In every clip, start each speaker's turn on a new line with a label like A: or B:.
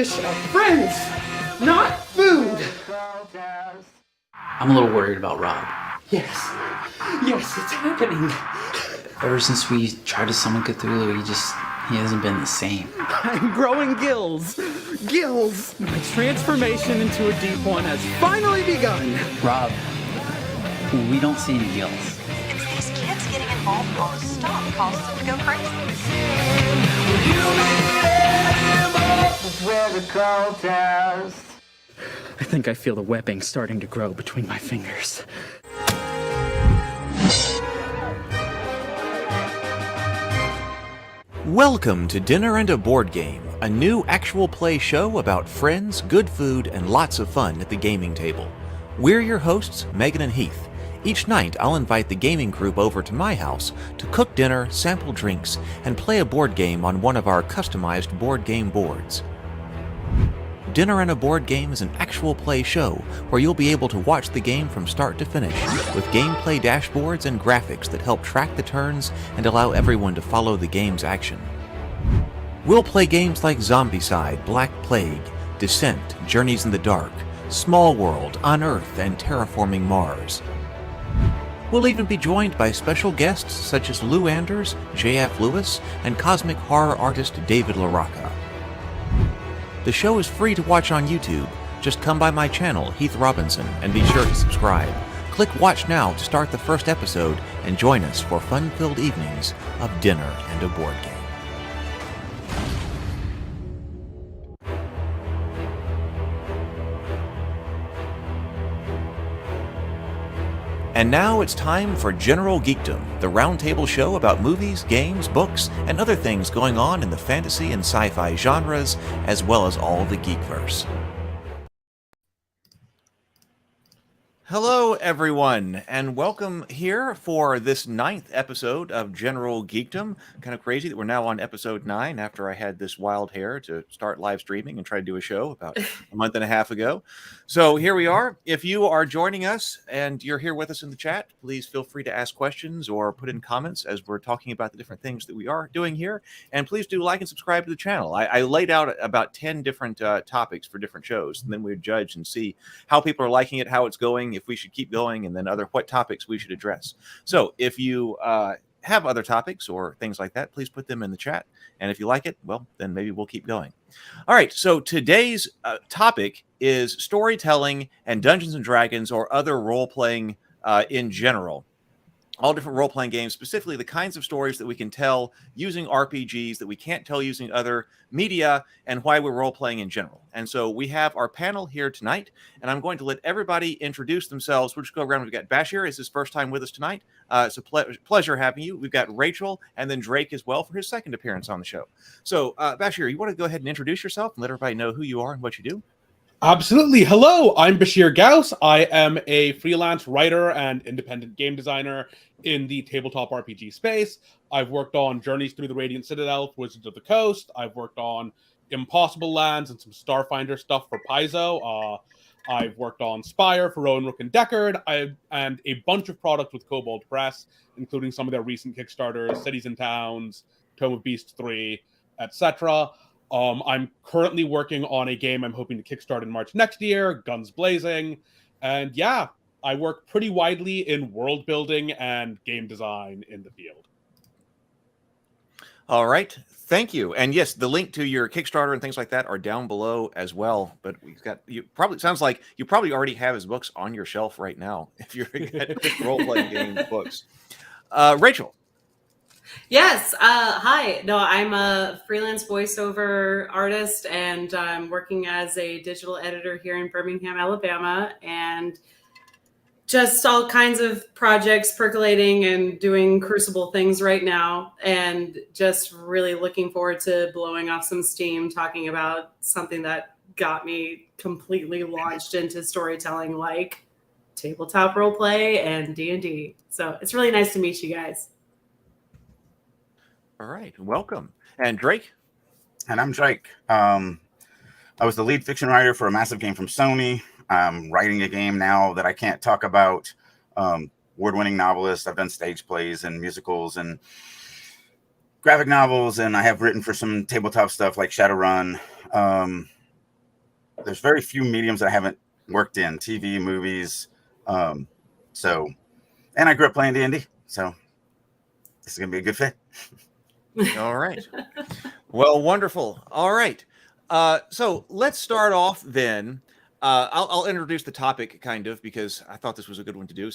A: fish are friends, not food.
B: I'm a little worried about Rob.
A: Yes, it's happening.
B: Ever since we tried to summon Cthulhu, he hasn't been the same.
A: I'm growing gills. My transformation into a deep one has finally begun.
B: Rob, we don't see any gills.
C: It's these kids getting involved in all this stuff causes them to go crazy.
A: I think I feel the webbing starting to grow between my fingers.
D: Welcome to Dinner and a Board Game, a new actual play show about friends, good food, and lots of fun at the gaming table. We're your hosts, Megan and Heath. Each night, I'll invite the gaming group over to my house to cook dinner, sample drinks, and play a board game on one of our customized board game boards. Dinner and a Board Game is an actual play show where you'll be able to watch the game from start to finish with gameplay dashboards and graphics that help track the turns and allow everyone to follow the game's action. We'll play games like Zombicide, Black Plague, Descent, Journeys in the Dark, Small World, Unearth, and Terraforming Mars. We'll even be joined by special guests such as Lou Anders, J.F. Lewis, and cosmic horror artist David LaRocca. The show is free to watch on YouTube. Just come by my channel, Heath Robinson, and be sure to subscribe. Click Watch Now to start the first episode and join us for fun-filled evenings of Dinner and a Board Game. And now it's time for General Geekdom, the roundtable show about movies, games, books, and other things going on in the fantasy and sci-fi genres, as well as all the geekverse. Hello, everyone, and welcome here for this 9th episode of General Geekdom. Kind of crazy that we're now on episode 9 after I had this wild hair to start live streaming and try to do a show about a month and a half ago. So here we are. If you are joining us and you're here with us in the chat, please feel free to ask questions or put in comments as we're talking about the different things that we are doing here. And please do like and subscribe to the channel. I laid out about 10 different topics for different shows, and then we would judge and see how people are liking it, how it's going, if we should keep going, and then what topics we should address. So if you have other topics or things like that, please put them in the chat. And if you like it, well, then maybe we'll keep going. All right, so today's topic is storytelling and Dungeons and Dragons or other role-playing in general. All different role-playing games, specifically the kinds of stories that we can tell using RPGs that we can't tell using other media, and why we're role-playing in general. And so we have our panel here tonight, and I'm going to let everybody introduce themselves. We'll just go around. We've got Bashir is his first time with us tonight. It's a pleasure having you. We've got Rachel, and then Drake as well for his second appearance on the show. So Bashir, you want to go ahead and introduce yourself and let everybody know who you are and what you do?
E: Absolutely. Hello, I'm Bashir Ghouse. I am a freelance writer and independent game designer in the tabletop RPG space. I've worked on Journeys Through the Radiant Citadel, Wizards of the Coast. I've worked on Impossible Lands and some Starfinder stuff for Paizo. I've worked on Spire for Rowan, Rook, and Deckard, and a bunch of products with Kobold Press, including some of their recent Kickstarters, Cities and Towns, Tome of Beasts 3, etc. I'm currently working on a game I'm hoping to kickstart in March next year, Guns Blazing. And yeah, I work pretty widely in world building and game design in the field.
D: All right. Thank you. And yes, the link to your Kickstarter and things like that are down below as well. But sounds like you probably already have his books on your shelf right now if you're at role-playing game books. Rachel.
F: Yes. Hi. No, I'm a freelance voiceover artist, and I'm working as a digital editor here in Birmingham, Alabama, and just all kinds of projects percolating and doing Crucible things right now, and just really looking forward to blowing off some steam, talking about something that got me completely launched into storytelling, like tabletop roleplay and D&D. So it's really nice to meet you guys.
D: All right, welcome. And Drake?
G: And I'm Drake. I was the lead fiction writer for a massive game from Sony. I'm writing a game now that I can't talk about. Award-winning novelist. I've done stage plays and musicals and graphic novels, and I have written for some tabletop stuff like Shadowrun. there's very few mediums that I haven't worked in: TV, movies. So, and I grew up playing D&D, so this is gonna be a good fit.
D: All right. Well, wonderful. All right. So let's start off then. I'll introduce the topic kind of because I thought this was a good one to do.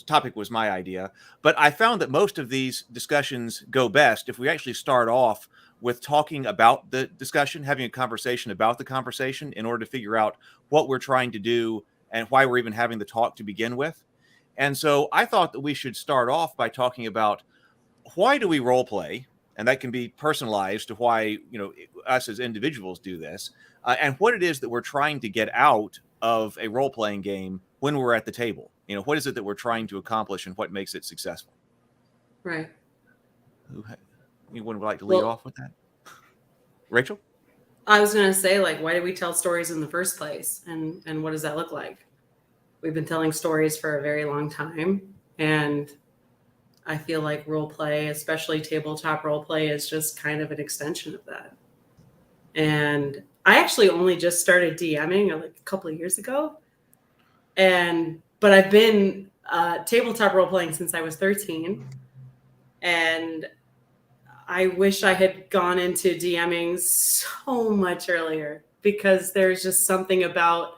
D: Topic was my idea, but I found that most of these discussions go best if we actually start off with talking about the discussion, having a conversation about the conversation in order to figure out what we're trying to do and why we're even having the talk to begin with. And so I thought that we should start off by talking about why do we role play, and that can be personalized to why us as individuals do this, and what it is that we're trying to get out of a role playing game when we're at the table. What is it that we're trying to accomplish, and what makes it successful?
F: Right.
D: Anyone would like to lead off with that? Rachel?
F: I was going to say, why do we tell stories in the first place? And what does that look like? We've been telling stories for a very long time. And I feel like role play, especially tabletop role play, is just kind of an extension of that. And I actually only just started DMing a couple of years ago. But I've been tabletop role playing since I was 13. And I wish I had gone into DMing so much earlier, because there's just something about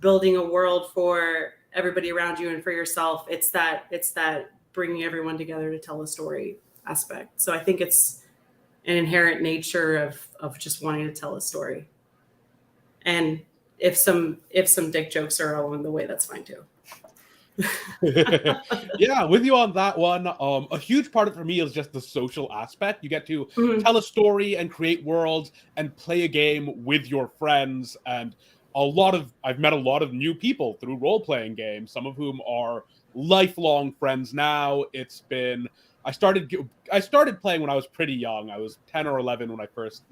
F: building a world for everybody around you and for yourself. It's that bringing everyone together to tell a story aspect. So I think it's an inherent nature of just wanting to tell a story. And if some dick jokes are along the way, that's fine too.
E: Yeah, with you on that one. A huge part of it for me is just the social aspect. You get to tell a story and create worlds and play a game with your friends. And I've met a lot of new people through role-playing games, some of whom are lifelong friends now. I started playing when I was pretty young. I was 10 or 11 when I first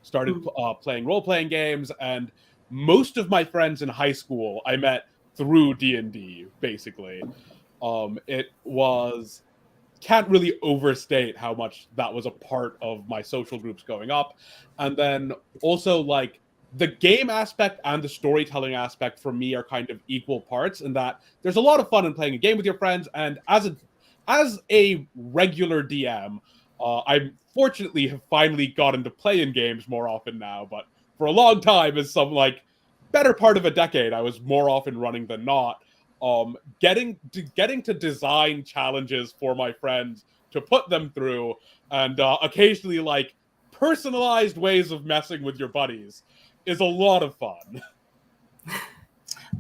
E: started playing role-playing games, and most of my friends in high school I met through D&D, basically. Can't really overstate how much that was a part of my social groups growing up. And then also the game aspect and the storytelling aspect for me are kind of equal parts, in that there's a lot of fun in playing a game with your friends. And as a regular DM, I fortunately have finally gotten to play in games more often now, but for a long time, as some better part of a decade, I was more often running than not. Getting to design challenges for my friends to put them through, and occasionally personalized ways of messing with your buddies is a lot of fun.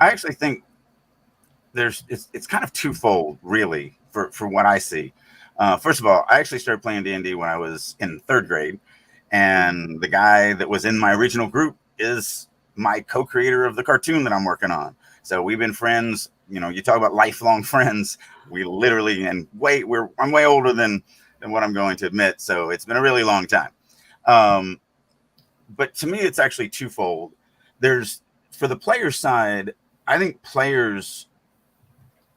G: I actually think it's kind of twofold, really, for what I see. First of all, I actually started playing D&D when I was in 3rd grade, and the guy that was in my original group is my co-creator of the cartoon that I'm working on. So we've been friends. You talk about lifelong friends. We literally, I'm way older than what I'm going to admit. So it's been a really long time. But to me, it's actually twofold. For the player side, I think players,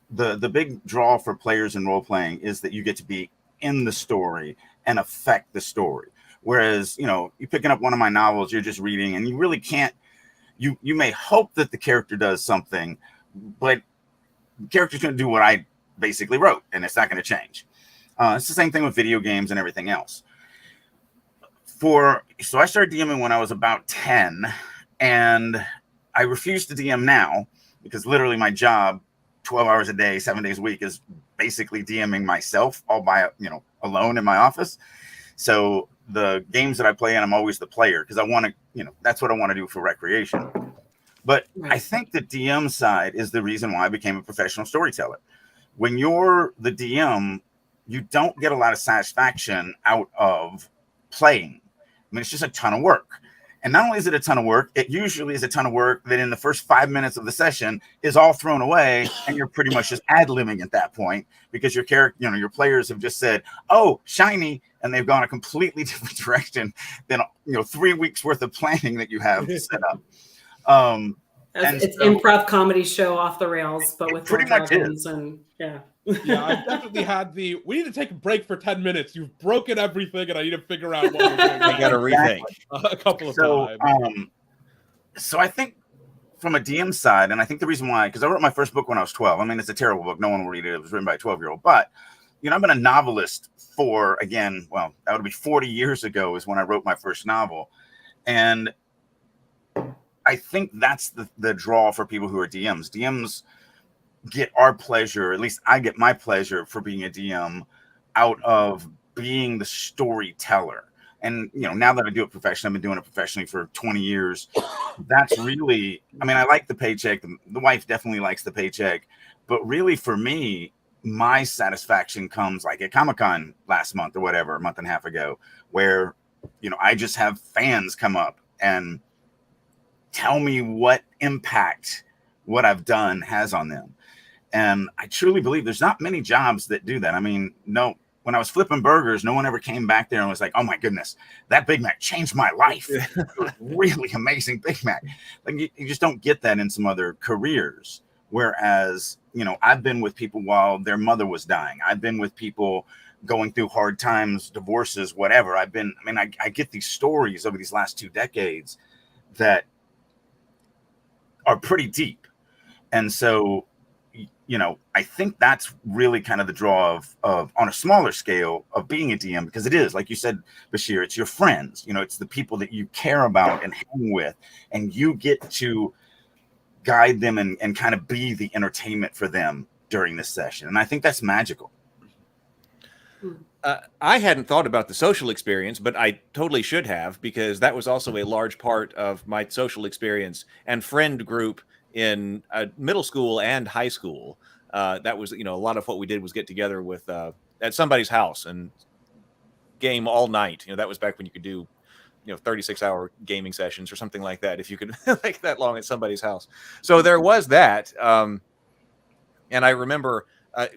G: the big draw for players in role playing is that you get to be in the story and affect the story. Whereas, you're picking up one of my novels, you're just reading, and you really can't. You may hope that the character does something, but the character's going to do what I basically wrote, and it's not going to change. It's the same thing with video games and everything else. So I started DMing when I was about 10, and I refuse to DM now because literally my job, 12 hours a day, 7 days a week, is basically DMing myself all by, alone in my office. So the games that I play in, I'm always the player because I want to, that's what I want to do for recreation. But
F: Right.
G: I think the DM side is the reason why I became a professional storyteller. When you're the DM, you don't get a lot of satisfaction out of playing. I mean, it's just a ton of work. And not only is it a ton of work, it usually is a ton of work that in the first 5 minutes of the session is all thrown away, and you're pretty much just ad-libbing at that point because your character, your players have just said, "Oh, shiny," and they've gone a completely different direction than 3 weeks worth of planning that you have set up.
F: It's improv comedy show off the rails, but with
G: pretty much
F: dragons and yeah.
E: Yeah, I've definitely had we need to take a break for 10 minutes. You've broken everything, and I need to figure out what we're doing.
D: I got to rethink.
E: A couple of times.
G: So I think from a DM side, and I think the reason why, because I wrote my first book when I was 12. I mean, it's a terrible book. No one will read it. It was written by a 12-year-old. But, I've been a novelist for, again, well, that would be 40 years ago is when I wrote my first novel. And I think that's the draw for people who are DMs. DMs get our pleasure, at least I get my pleasure for being a DM out of being the storyteller. And, now that I do it professionally, I've been doing it professionally for 20 years. That's really, I like the paycheck. The wife definitely likes the paycheck. But really, for me, my satisfaction comes like at Comic-Con last month or whatever, a month and a half ago, where, I just have fans come up and tell me what impact what I've done has on them. And I truly believe there's not many jobs that do that. No. When I was flipping burgers, no one ever came back there and was like, "Oh my goodness, that Big Mac changed my life." It was really amazing Big Mac. Like you just don't get that in some other careers. Whereas, I've been with people while their mother was dying. I've been with people going through hard times, divorces, whatever. I get these stories over these last 2 decades that are pretty deep. And so, I think that's really kind of the draw of on a smaller scale of being a DM, because it is, like you said, Bashir, it's your friends, it's the people that you care about and hang with, and you get to guide them and kind of be the entertainment for them during this session. And I think that's magical.
D: I hadn't thought about the social experience, but I totally should have, because that was also a large part of my social experience and friend group in middle school and high school. That was, a lot of what we did was get together with at somebody's house and game all night. That was back when you could do 36-hour gaming sessions or something like that, if you could like that long at somebody's house. So there was that. And I remember I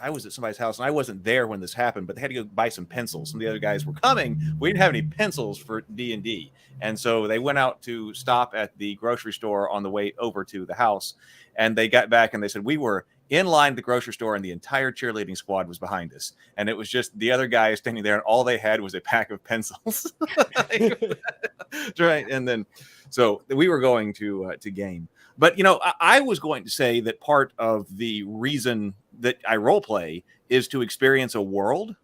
D: was at somebody's house and I wasn't there when this happened, but they had to go buy some pencils. Some of the other guys were coming. We didn't have any pencils for D&D. And so they went out to stop at the grocery store on the way over to the house. And they got back and they said, we were in line at the grocery store and the entire cheerleading squad was behind us. And it was just the other guys standing there and all they had was a pack of pencils. Right. And then, so we were going to game. But, I was going to say that part of the reason that I role play is to experience a world.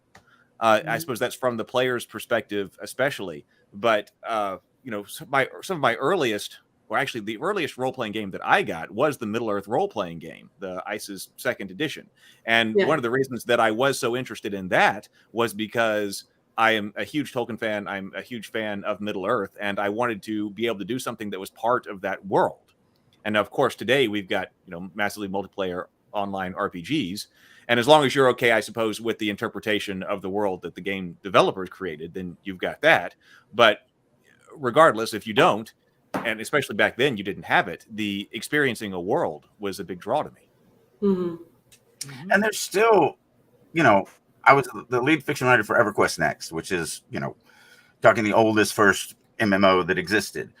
D: I suppose that's from the player's perspective, especially. But, some of my earliest, or actually the earliest role-playing game that I got was the Middle-earth role-playing game, the ICE's 2nd edition. And one of the reasons that I was so interested in that was because I am a huge Tolkien fan. I'm a huge fan of Middle-earth, and I wanted to be able to do something that was part of that world. And of course, today we've got, massively multiplayer online RPGs. And as long as you're okay, I suppose, with the interpretation of the world that the game developers created, then you've got that. But regardless, if you don't, and especially back then you didn't have it, the experiencing a world was a big draw to me.
F: Mm-hmm.
G: And there's still, I was the lead fiction writer for EverQuest Next, which is, talking the oldest first MMO that existed.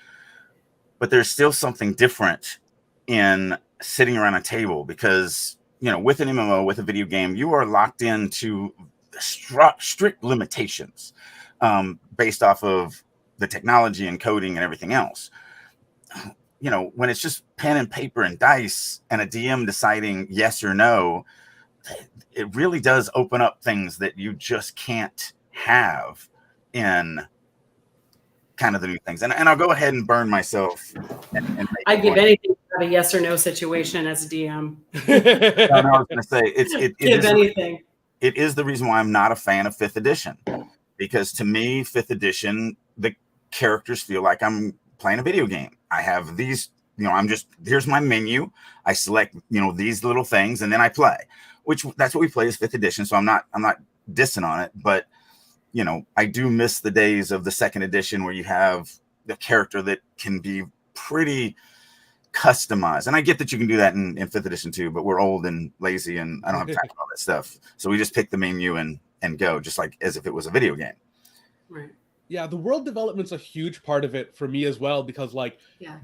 G: But there's still something different in sitting around a table because, with an MMO, with a video game, you are locked into strict limitations based off of the technology and coding and everything else. When it's just pen and paper and dice and a DM deciding yes or no, it really does open up things that you just can't have in kind of the new things. And I'll go ahead and burn myself. And
F: I'd give anything to have a yes or no situation as a DM.
G: I was going to say, it is the reason why I'm not a fan of 5th edition. Because to me, 5th edition, the characters feel like I'm playing a video game. I have these, here's my menu. I select, these little things and then I play, which that's what we play as 5th edition. So I'm not dissing on it, but I do miss the days of the 2nd edition where you have the character that can be pretty customized. And I get that you can do that in 5th edition too, but we're old and lazy and I don't have time for all that stuff. So we just pick the menu and go, just like as if it was a video game.
F: Right.
E: Yeah, the world development's a huge part of it for me as well, because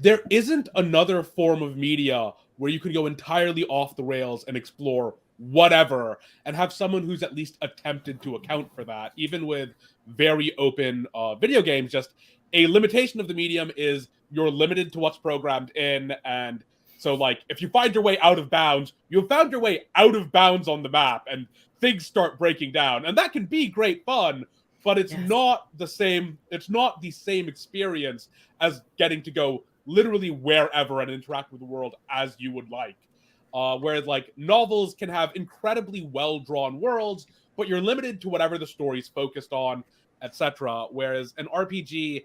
E: there isn't another form of media where you could go entirely off the rails and explore whatever and have someone who's at least attempted to account for that. Even with very open video games, just a limitation of the medium is you're limited to what's programmed in, and so like if you find your way out of bounds, you've found your way out of bounds on the map, and things start breaking down, and that can be great fun, but it's not the same. It's not the same experience as getting to go literally wherever and interact with the world as you would like. Whereas like novels can have incredibly well-drawn worlds, but you're limited to whatever the story's focused on, etc. Whereas an RPG,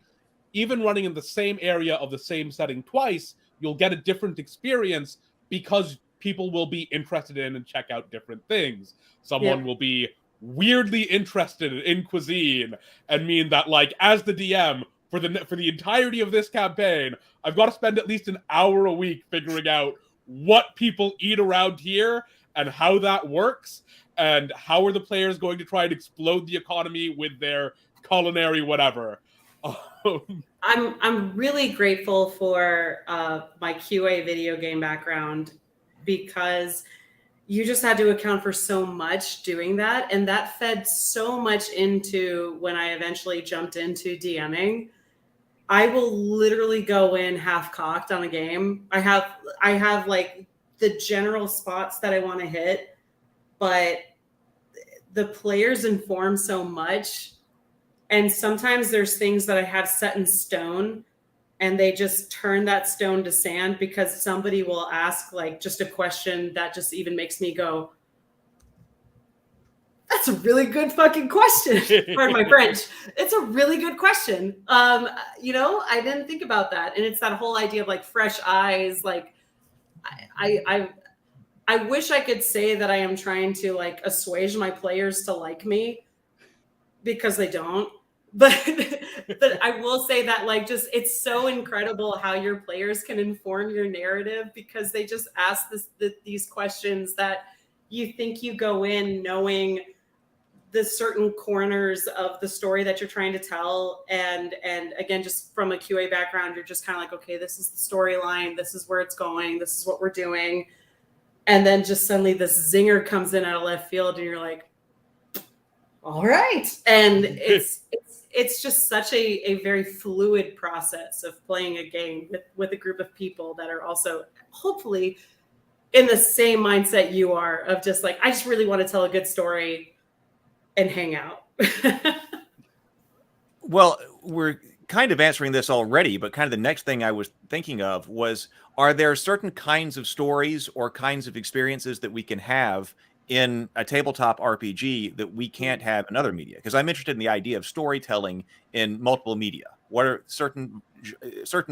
E: even running in the same area of the same setting twice, you'll get a different experience because people will be interested in and check out different things. Someone will be weirdly interested in cuisine and mean that, like, as the DM, for the entirety of this campaign, I've got to spend at least an hour a week figuring out what people eat around here and how that works, and how are the players going to try and explode the economy with their culinary whatever.
F: I'm really grateful for my QA video game background, because you just had to account for so much doing that, and that fed so much into when I eventually jumped into DMing. I will literally go in half-cocked on a game. I have like the general spots that I want to hit, but the players inform so much, and sometimes there's things that I have set in stone, and they just turn that stone to sand because somebody will ask like just a question that just even makes me go, that's a really good fucking question. Pardon my French. It's a really good question. I didn't think about that. And it's that whole idea of like fresh eyes. Like I wish I could say that I am trying to like assuage my players to like me, because they don't. But I will say that like just it's so incredible how your players can inform your narrative, because they just ask these questions that you think you go in knowing the certain corners of the story that you're trying to tell. And again, just from a QA background, you're just kind of like, okay, this is the storyline. This is where it's going. This is what we're doing. And then just suddenly this zinger comes in out of left field and you're like, all right. And it's just such a very fluid process of playing a game with a group of people that are also hopefully in the same mindset you are, of just like, I just really want to tell a good story and hang out.
D: Well, we're kind of answering this already, but kind of the next thing I was thinking of was, are there certain kinds of stories or kinds of experiences that we can have in a tabletop RPG that we can't have in other media? Because I'm interested in the idea of storytelling in multiple media. What are certain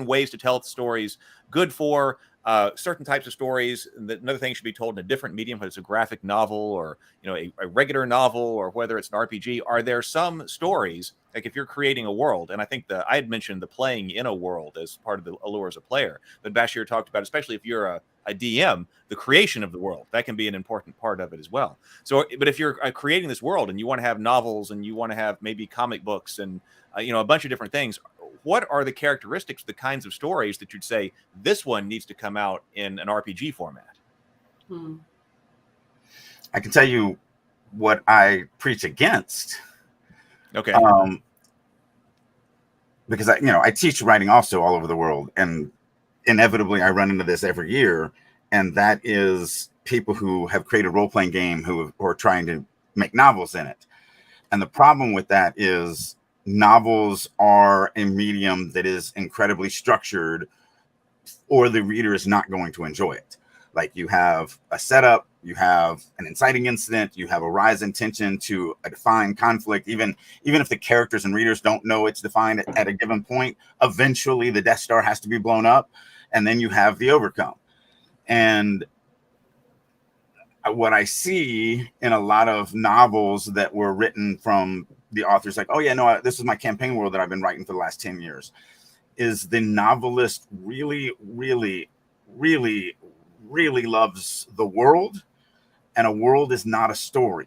D: ways to tell stories good for? Certain types of stories that another thing should be told in a different medium, whether it's a graphic novel or a regular novel, or whether it's an RPG. Are there some stories, like if you're creating a world, and I think I had mentioned the playing in a world as part of the allure as a player, but Bashir talked about, especially if you're a DM, the creation of the world, that can be an important part of it as well. So, but if you're creating this world and you want to have novels and you want to have maybe comic books and a bunch of different things, what are the characteristics, the kinds of stories that you'd say this one needs to come out in an RPG format?
G: I can tell you what I preach against.
D: Okay.
G: Because I teach writing also all over the world, and inevitably I run into this every year, and that is people who have created a role-playing game who are trying to make novels in it. And the problem with that is novels are a medium that is incredibly structured, or the reader is not going to enjoy it. Like, you have a setup, you have an inciting incident, you have a rise in tension to a defined conflict. Even if the characters and readers don't know it's defined at a given point, eventually the Death Star has to be blown up, and then you have the overcome. And what I see in a lot of novels that were written from the authors, like, oh yeah, no, this is my campaign world that I've been writing for the last 10 years, is the novelist really, really, really, really loves the world. And a world is not a story.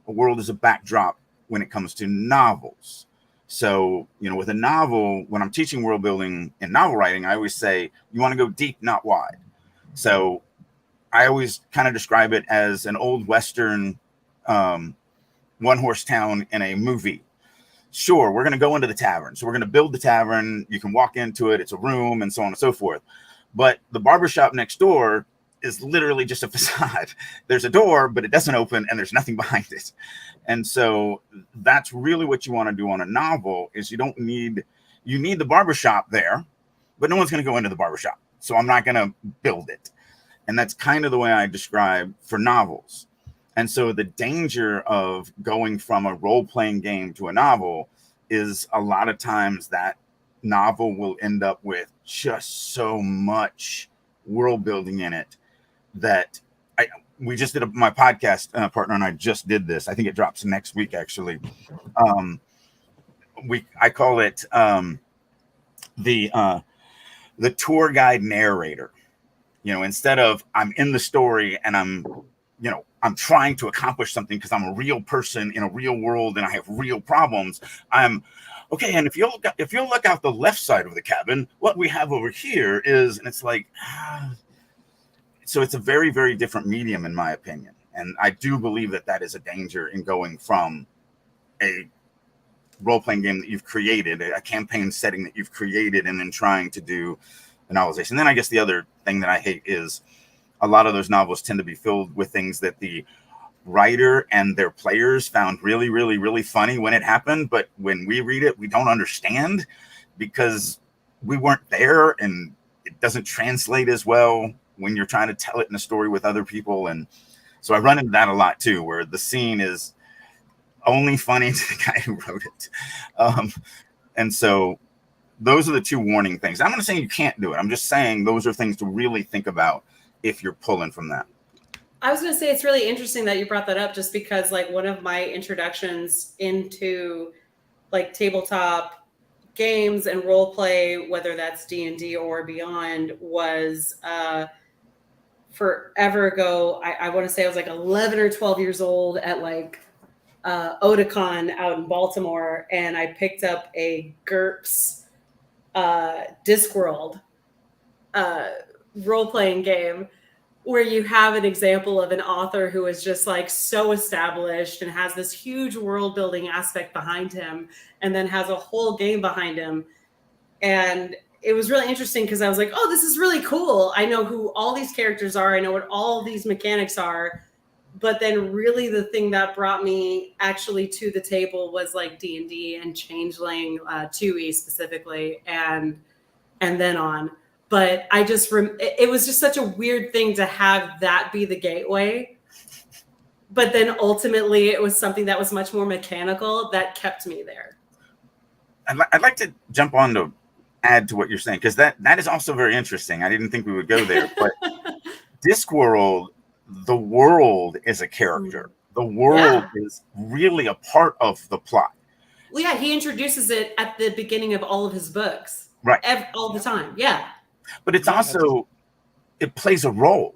G: A world is a backdrop when it comes to novels. So, with a novel, when I'm teaching world building in novel writing, I always say, you want to go deep, not wide. So I always kind of describe it as an old Western one-horse town in a movie. sure, we're going to go into the tavern. So we're going to build the tavern. You can walk into it. It's a room and so on and so forth. But the barbershop next door is literally just a facade. There's a door, but it doesn't open and there's nothing behind it. And so that's really what you want to do on a novel is you need the barbershop there, but no one's going to go into the barbershop. So I'm not going to build it. And that's kind of the way I describe for novels. And so the danger of going from a role-playing game to a novel is a lot of times that novel will end up with just so much world building in it that we just did my podcast partner and I just did this. I think it drops next week, actually. I call it the tour guide narrator. Instead of I'm in the story and I'm trying to accomplish something because I'm a real person in a real world and I have real problems. I'm okay. And if you'll look out the left side of the cabin, what we have over here is, and it's like, so it's a very, very different medium in my opinion. And I do believe that is a danger in going from a role-playing game that you've created, a campaign setting that you've created, and then trying to do a novelization. And then I guess the other thing that I hate is a lot of those novels tend to be filled with things that the writer and their players found really, really, really funny when it happened. But when we read it, we don't understand because we weren't there and it doesn't translate as well when you're trying to tell it in a story with other people. And so I run into that a lot too, where the scene is only funny to the guy who wrote it. And so those are the two warning things. I'm not saying you can't do it. I'm just saying those are things to really think about if you're pulling from that.
F: I was going to say it's really interesting that you brought that up just because like one of my introductions into like tabletop games and role play, whether that's D&D or beyond, was forever ago. I want to say I was like 11 or 12 years old at like Otakon out in Baltimore, and I picked up a GURPS Discworld role-playing game where you have an example of an author who is just like so established and has this huge world building aspect behind him and then has a whole game behind him. And it was really interesting because I was like, oh, this is really cool. I know who all these characters are. I know what all these mechanics are. But then really the thing that brought me actually to the table was like D&D and Changeling 2E specifically and then on. But I just, it was just such a weird thing to have that be the gateway. But then ultimately it was something that was much more mechanical that kept me there.
G: I'd like to jump on to add to what you're saying, because that is also very interesting. I didn't think we would go there, but Discworld, the world is a character. The world is really a part of the plot.
F: Well, yeah, he introduces it at the beginning of all of his books.
G: Right.
F: All the time, yeah.
G: But it's also, it plays a role.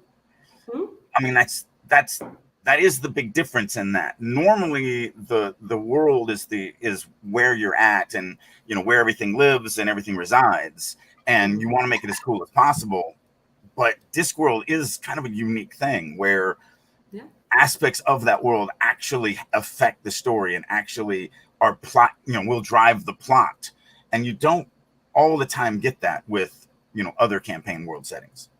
G: I mean, that is the big difference in that. Normally, the world is where you're at and where everything lives and everything resides, and you want to make it as cool as possible. But Discworld is kind of a unique thing where aspects of that world actually affect the story and actually are plot, will drive the plot, and you don't all the time get that with other campaign world settings.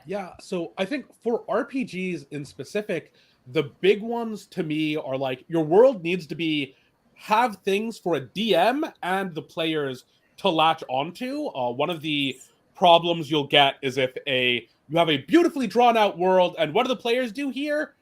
E: Yeah, so I think for RPGs in specific, the big ones to me are like your world needs to have things for a DM and the players to latch onto. One of the problems you'll get is if you have a beautifully drawn out world and what do the players do here?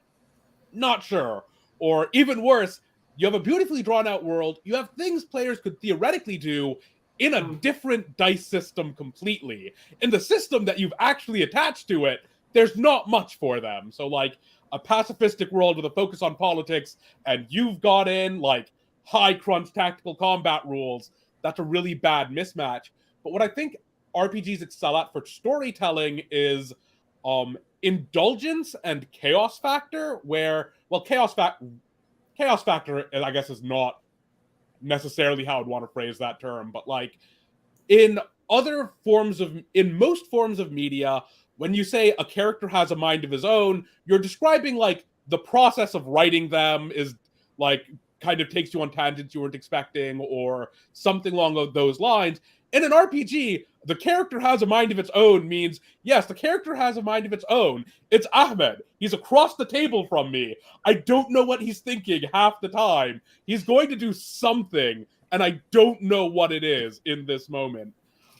E: Not sure. Or even worse, you have a beautifully drawn out world, you have things players could theoretically do in a different dice system completely. In the system that you've actually attached to it, there's not much for them. So like a pacifistic world with a focus on politics, and you've got in like high crunch tactical combat rules, that's a really bad mismatch. But what I think RPGs excel at for storytelling is indulgence and chaos factor, where, well, chaos factor, I guess, is not necessarily how I'd want to phrase that term, but like in most forms of media, when you say a character has a mind of his own, you're describing like the process of writing them is like kind of takes you on tangents you weren't expecting, or something along those lines. In an RPG, the character has a mind of its own means, yes, the character has a mind of its own. It's Ahmed. He's across the table from me. I don't know what he's thinking half the time. He's going to do something, and I don't know what it is in this moment.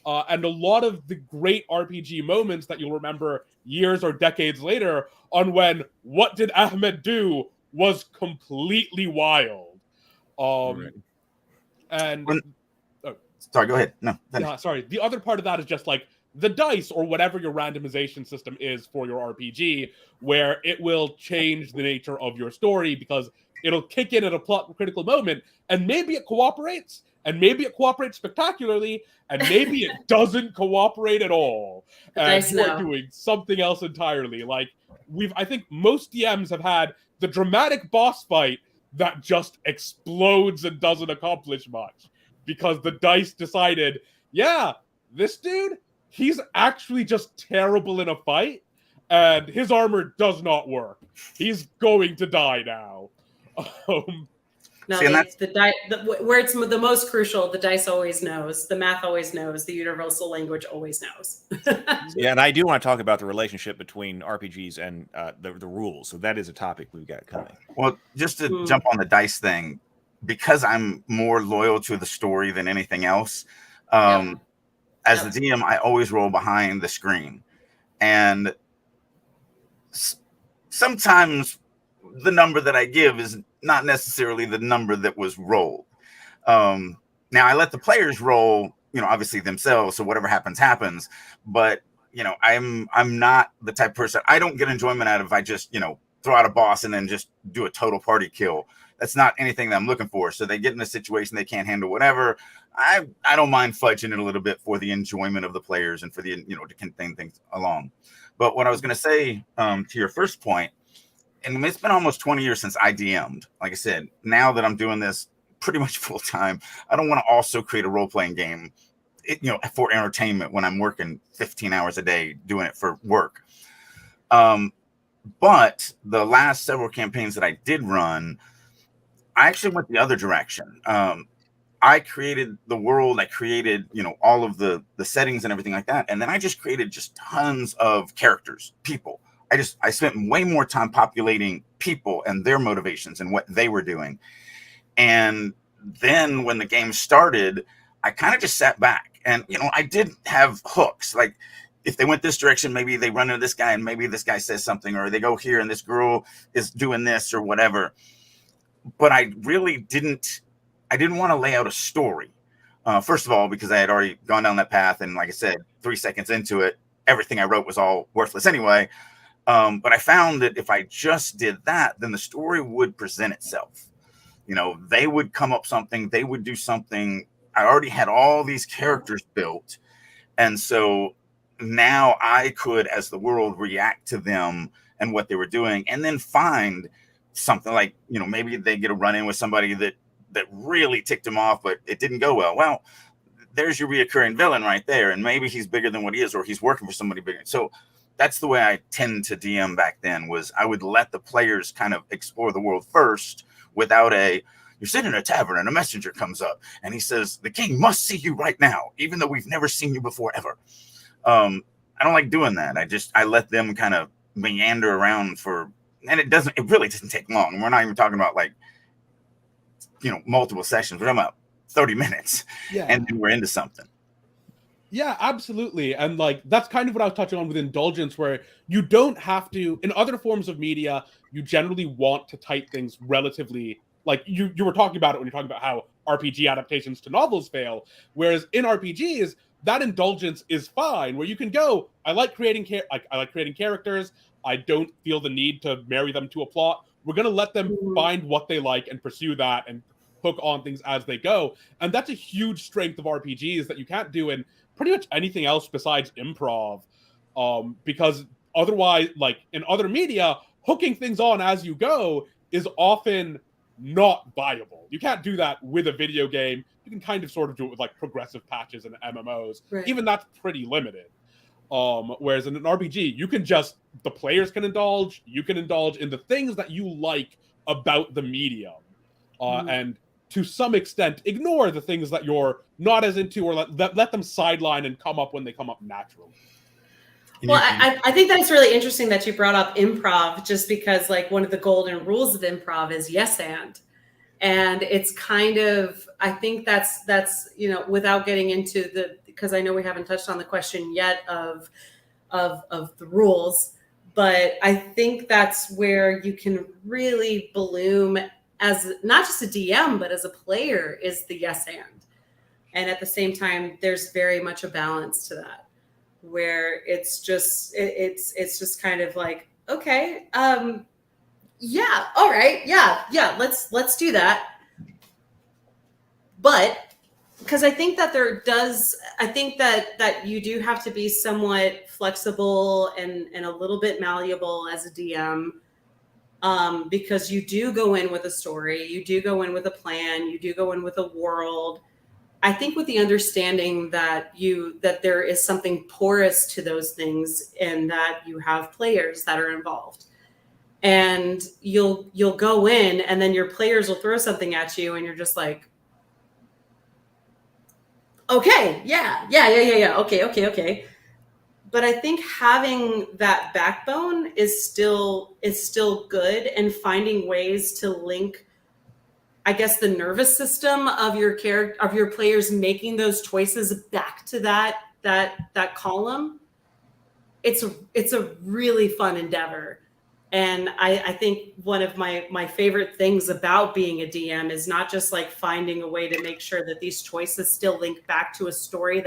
E: And a lot of the great RPG moments that you'll remember years or decades later on when what did Ahmed do was completely wild. And
G: sorry, go ahead. No,
E: yeah, sorry. The other part of that is just like the dice or whatever your randomization system is for your RPG, where it will change the nature of your story because it'll kick in at a plot critical moment, and maybe it cooperates, and maybe it cooperates spectacularly, and maybe it doesn't cooperate at all. And you are doing something else entirely. Like I think most DMs have had the dramatic boss fight that just explodes and doesn't accomplish much because the dice decided, yeah, this dude, he's actually just terrible in a fight, and his armor does not work. He's going to die now.
F: No, where it's the most crucial, the dice always knows, the math always knows, the universal language always knows.
D: Yeah, and I do want to talk about the relationship between RPGs and the rules. So that is a topic we've got coming.
G: Well, just to jump on the dice thing, because I'm more loyal to the story than anything else, as the DM, I always roll behind the screen. And sometimes the number that I give is not necessarily the number that was rolled. Now I let the players roll, obviously themselves. So whatever happens, happens. But, I'm not the type of person. I don't get enjoyment out of if I just, throw out a boss and then just do a total party kill. That's not anything that I'm looking for. So they get in a situation they can't handle whatever. I don't mind fudging it a little bit for the enjoyment of the players and for the, to contain things along. But what I was going to say to your first point, and it's been almost 20 years since I DM'd. Like I said, now that I'm doing this pretty much full time, I don't want to also create a role-playing game, for entertainment when I'm working 15 hours a day doing it for work. But the last several campaigns that I did run, I actually went the other direction. I created the world. I created, all of the settings and everything like that. And then I just created just tons of characters, people. I spent way more time populating people and their motivations and what they were doing. And then when the game started, I kind of just sat back and, I did have hooks. Like if they went this direction, maybe they run into this guy and maybe this guy says something, or they go here and this girl is doing this or whatever. But I really didn't want to lay out a story. First of all, because I had already gone down that path. And like I said, 3 seconds into it, everything I wrote was all worthless anyway. But I found that if I just did that, then the story would present itself. They would come up something, they would do something. I already had all these characters built. And so now I could, as the world, react to them and what they were doing, and then find something like, maybe they get a run-in with somebody that really ticked him off, but it didn't go well. Well, there's your reoccurring villain right there. And maybe he's bigger than what he is, or he's working for somebody bigger. So that's the way I tend to DM back then, was I would let the players kind of explore the world first without you're sitting in a tavern and a messenger comes up and he says, the king must see you right now, even though we've never seen you before ever. I don't like doing that. I let them kind of meander around and it really doesn't take long. And we're not even talking about multiple sessions. We're talking about 30 minutes and then we're into something.
E: Yeah, absolutely. And that's kind of what I was touching on with Indulgence, where you don't have to, in other forms of media, you generally want to type things relatively, like you were talking about it when you're talking about how RPG adaptations to novels fail. Whereas in RPGs, that indulgence is fine, where you can go, I like creating characters. I don't feel the need to marry them to a plot. We're going to let them find what they like and pursue that and hook on things as they go. And that's a huge strength of RPGs that you can't do in pretty much anything else besides improv. Because otherwise, in other media, hooking things on as you go is often not viable. You can't do that with a video game. You can kind of sort of do it with progressive patches and MMOs. Right. Even that's pretty limited. Whereas in an RPG, the players can indulge, you can indulge in the things that you like about the medium. and to some extent ignore the things that you're not as into, or let them sideline and come up when they come up naturally.
F: Well, I think that's really interesting that you brought up improv, just because like one of the golden rules of improv is yes and it's kind of, I think that's without getting into because I know we haven't touched on the question yet of the rules, but I think that's where you can really bloom as not just a DM but as a player, is the yes and at the same time there's very much a balance to that, where it's just kind of like, okay, yeah, all right, yeah, let's do that. But because I think that that you do have to be somewhat flexible and a little bit malleable as a DM, because you do go in with a story, you do go in with a plan, you do go in with a world. I think with the understanding that there is something porous to those things, and that you have players that are involved, and you'll go in, and then your players will throw something at you, and you're just like, okay, yeah, okay. But I think having that backbone is still good, and finding ways to link, I guess, the nervous system of your players making those choices back to that column. It's a really fun endeavor. And I think one of my favorite things about being a DM is not just like finding a way to make sure that these choices still link back to a story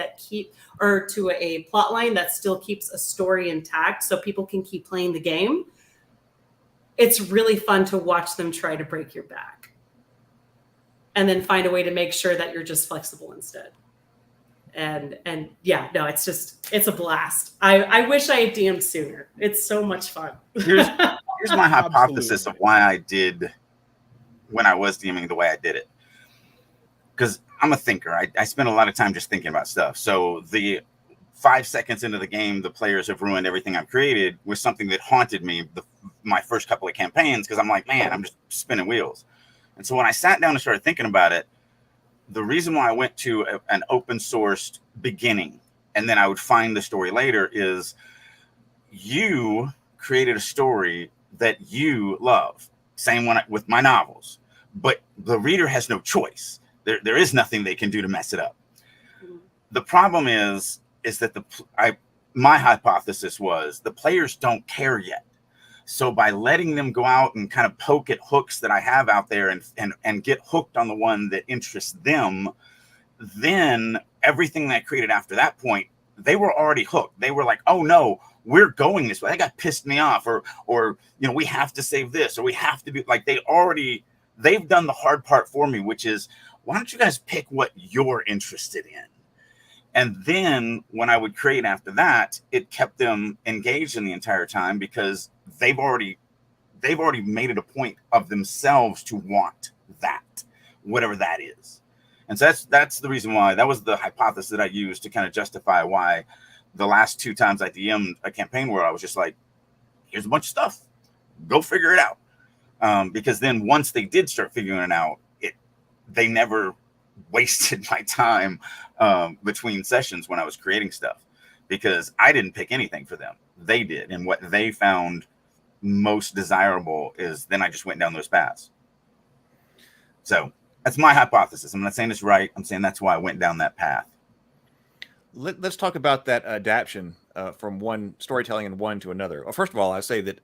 F: or to a plot line that still keeps a story intact so people can keep playing the game. It's really fun to watch them try to break your back, and then find a way to make sure that you're just flexible instead. And yeah, no, it's a blast. I wish I had DM'd sooner. It's so much fun.
G: Here's my hypothesis of why I did when I was DMing the way I did it. Because I'm a thinker. I spend a lot of time just thinking about stuff. So the 5 seconds into the game, the players have ruined everything I've created, was something that haunted me my first couple of campaigns, because I'm like, man, I'm just spinning wheels. And so when I sat down and started thinking about it, the reason why I went to an open sourced beginning, and then I would find the story later, is you created a story that you love. Same one with my novels, but the reader has no choice. There is nothing they can do to mess it up. The problem is that my hypothesis was the players don't care yet. So by letting them go out and kind of poke at hooks that I have out there and get hooked on the one that interests them, then everything that I created after that point, they were already hooked. They were like, oh no, we're going this way. That guy pissed me off, or we have to save this, or we have to do, like, they've done the hard part for me, which is, why don't you guys pick what you're interested in? And then when I would create after that, it kept them engaged in the entire time, because they've already made it a point of themselves to want that, whatever that is. And so that's the reason why, that was the hypothesis that I used to kind of justify why the last 2 times I DM'd a campaign where I was just like, here's a bunch of stuff, go figure it out. Because then once they did start figuring it out, they never wasted my time between sessions when I was creating stuff, because I didn't pick anything for them. They did. And what they found most desirable is, then I just went down those paths. So that's my hypothesis. I'm not saying it's right. I'm saying that's why I went down that path.
D: Let's talk about that adaptation from one storytelling and one to another. Well, first of all, I say that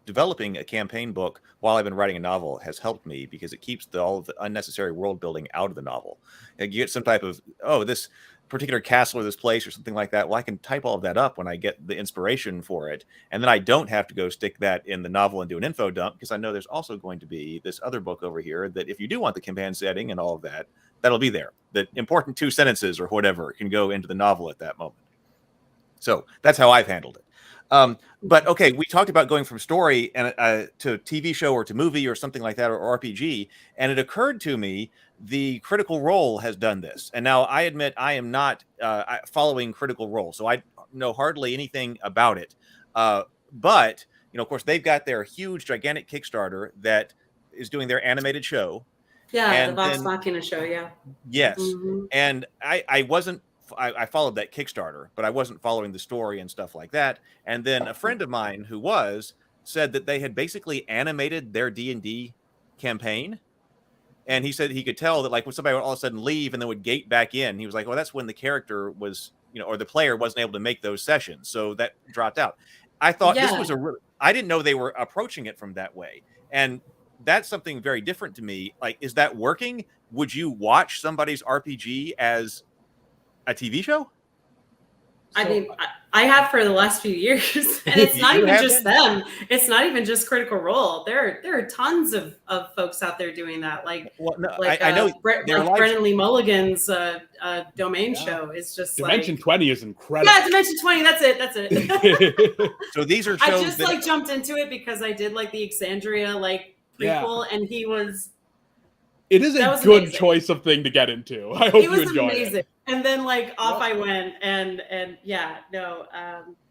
D: developing a campaign book while I've been writing a novel has helped me, because it keeps all of the unnecessary world building out of the novel. And you get some type of, this particular castle or this place or something like that. Well, I can type all of that up when I get the inspiration for it. And then I don't have to go stick that in the novel and do an info dump, because I know there's also going to be this other book over here that if you do want the campaign setting and all of that, that'll be there. The important 2 sentences or whatever can go into the novel at that moment. So that's how I've handled it. But okay, we talked about going from story and to TV show or to movie or something like that, or RPG. And it occurred to me, the Critical Role has done this. And now I admit I am not following Critical Role, so I know hardly anything about it. But, of course, they've got their huge, gigantic Kickstarter that is doing their animated show.
F: Yeah, the
D: And
F: Vox
D: then-
F: Machina show, yeah.
D: Yes.
F: Mhm.
D: And I wasn't, I followed that Kickstarter, but I wasn't following the story and stuff like that. And then a friend of mine who said that they had basically animated their D&D campaign. And he said he could tell that, like, when somebody would all of a sudden leave and then would gate back in, he was like, well, that's when the character was, or the player wasn't able to make those sessions. So that dropped out. I thought this was I didn't know they were approaching it from that way. And that's something very different to me. Like, is that working? Would you watch somebody's RPG as a TV show?
F: I mean, I have for the last few years, and it's not even just them. It's not even just Critical Role. There are tons of folks out there doing that. Like,
D: well, no,
F: like
D: I know
F: Brennan Lee Mulligan's domain show is just
E: Dimension
F: like,
E: 20 is incredible.
F: Yeah, Dimension 20. That's it.
D: So these are shows
F: I just like jumped into it because I did like the Exandria prequel, and he was.
E: It is a good choice of thing to get into. I hope you enjoy it.
F: And then off I went, and yeah, no,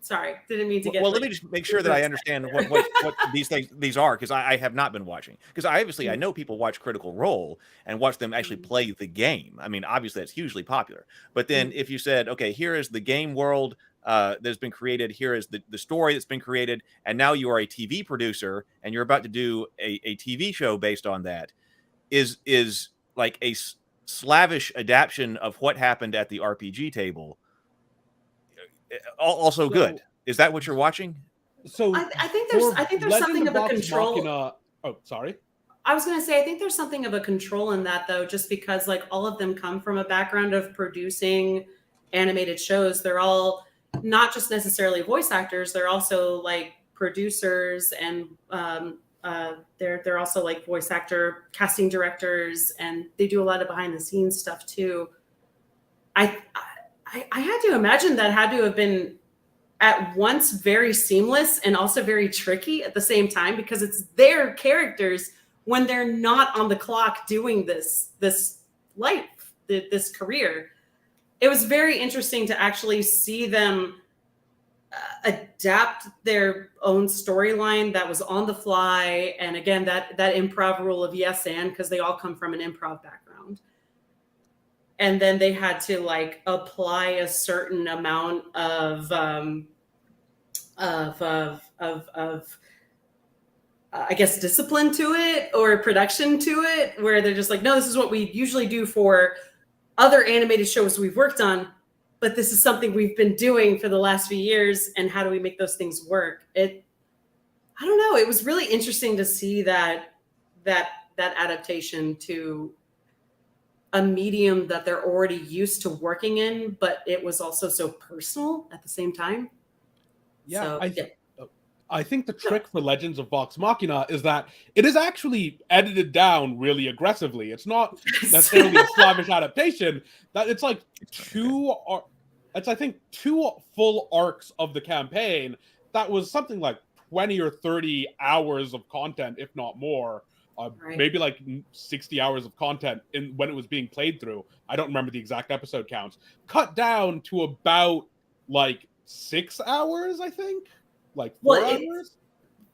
F: sorry, didn't mean to get.
D: Well, let me just make sure that I understand what these are, because I have not been watching. Because I know people watch Critical Role and watch them actually play the game. I mean, obviously that's hugely popular. But then if you said, okay, here is the game world that's been created, here is the story that's been created, and now you are a TV producer and you're about to do a TV show based on that, is like a slavish adaptation of what happened at the RPG table. Also good. Is that what you're watching?
F: So I think there's something of a control.
E: Oh, sorry.
F: I was going to say, I think there's something of a control in that, though, just because all of them come from a background of producing animated shows. They're all not just necessarily voice actors. They're also producers, and they're also voice actor casting directors, and they do a lot of behind the scenes stuff too. I had to imagine that had to have been at once very seamless and also very tricky at the same time, because it's their characters when they're not on the clock doing this life, this career. It was very interesting to actually see them adapt their own storyline that was on the fly. And again, that improv rule of yes and, because they all come from an improv background. And then they had to apply a certain amount of I guess discipline to it, or production to it, where they're just no, this is what we usually do for other animated shows we've worked on, but this is something we've been doing for the last few years, and how do we make those things work? I don't know. It was really interesting to see that adaptation to a medium that they're already used to working in, but it was also so personal at the same time.
E: Yeah, I think the trick for Legends of Vox Machina is that it is actually edited down really aggressively. It's not necessarily a slavish adaptation. That it's I think two full arcs of the campaign. That was something like 20 or 30 hours of content, if not more. Right. Maybe 60 hours of content when it was being played through. I don't remember the exact episode counts. Cut down to about 6 hours, I think. 4 hours?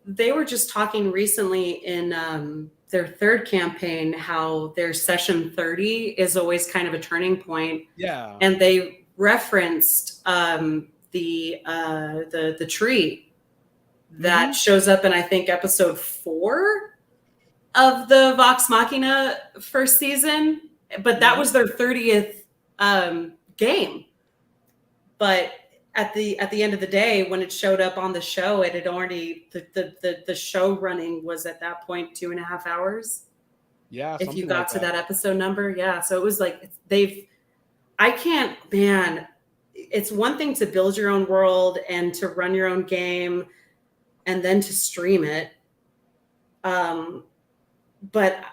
F: They were just talking recently in their third campaign how their session 30 is always kind of a turning point.
E: Yeah.
F: And they referenced the tree that shows up in, I think, episode 4 of the Vox Machina first season. But that was their 30th game. But at the end of the day, when it showed up on the show, it had already the show running was at that point 2.5 hours.
E: Yeah,
F: if you got to that episode number, yeah. So it was it's one thing to build your own world and to run your own game, and then to stream it. But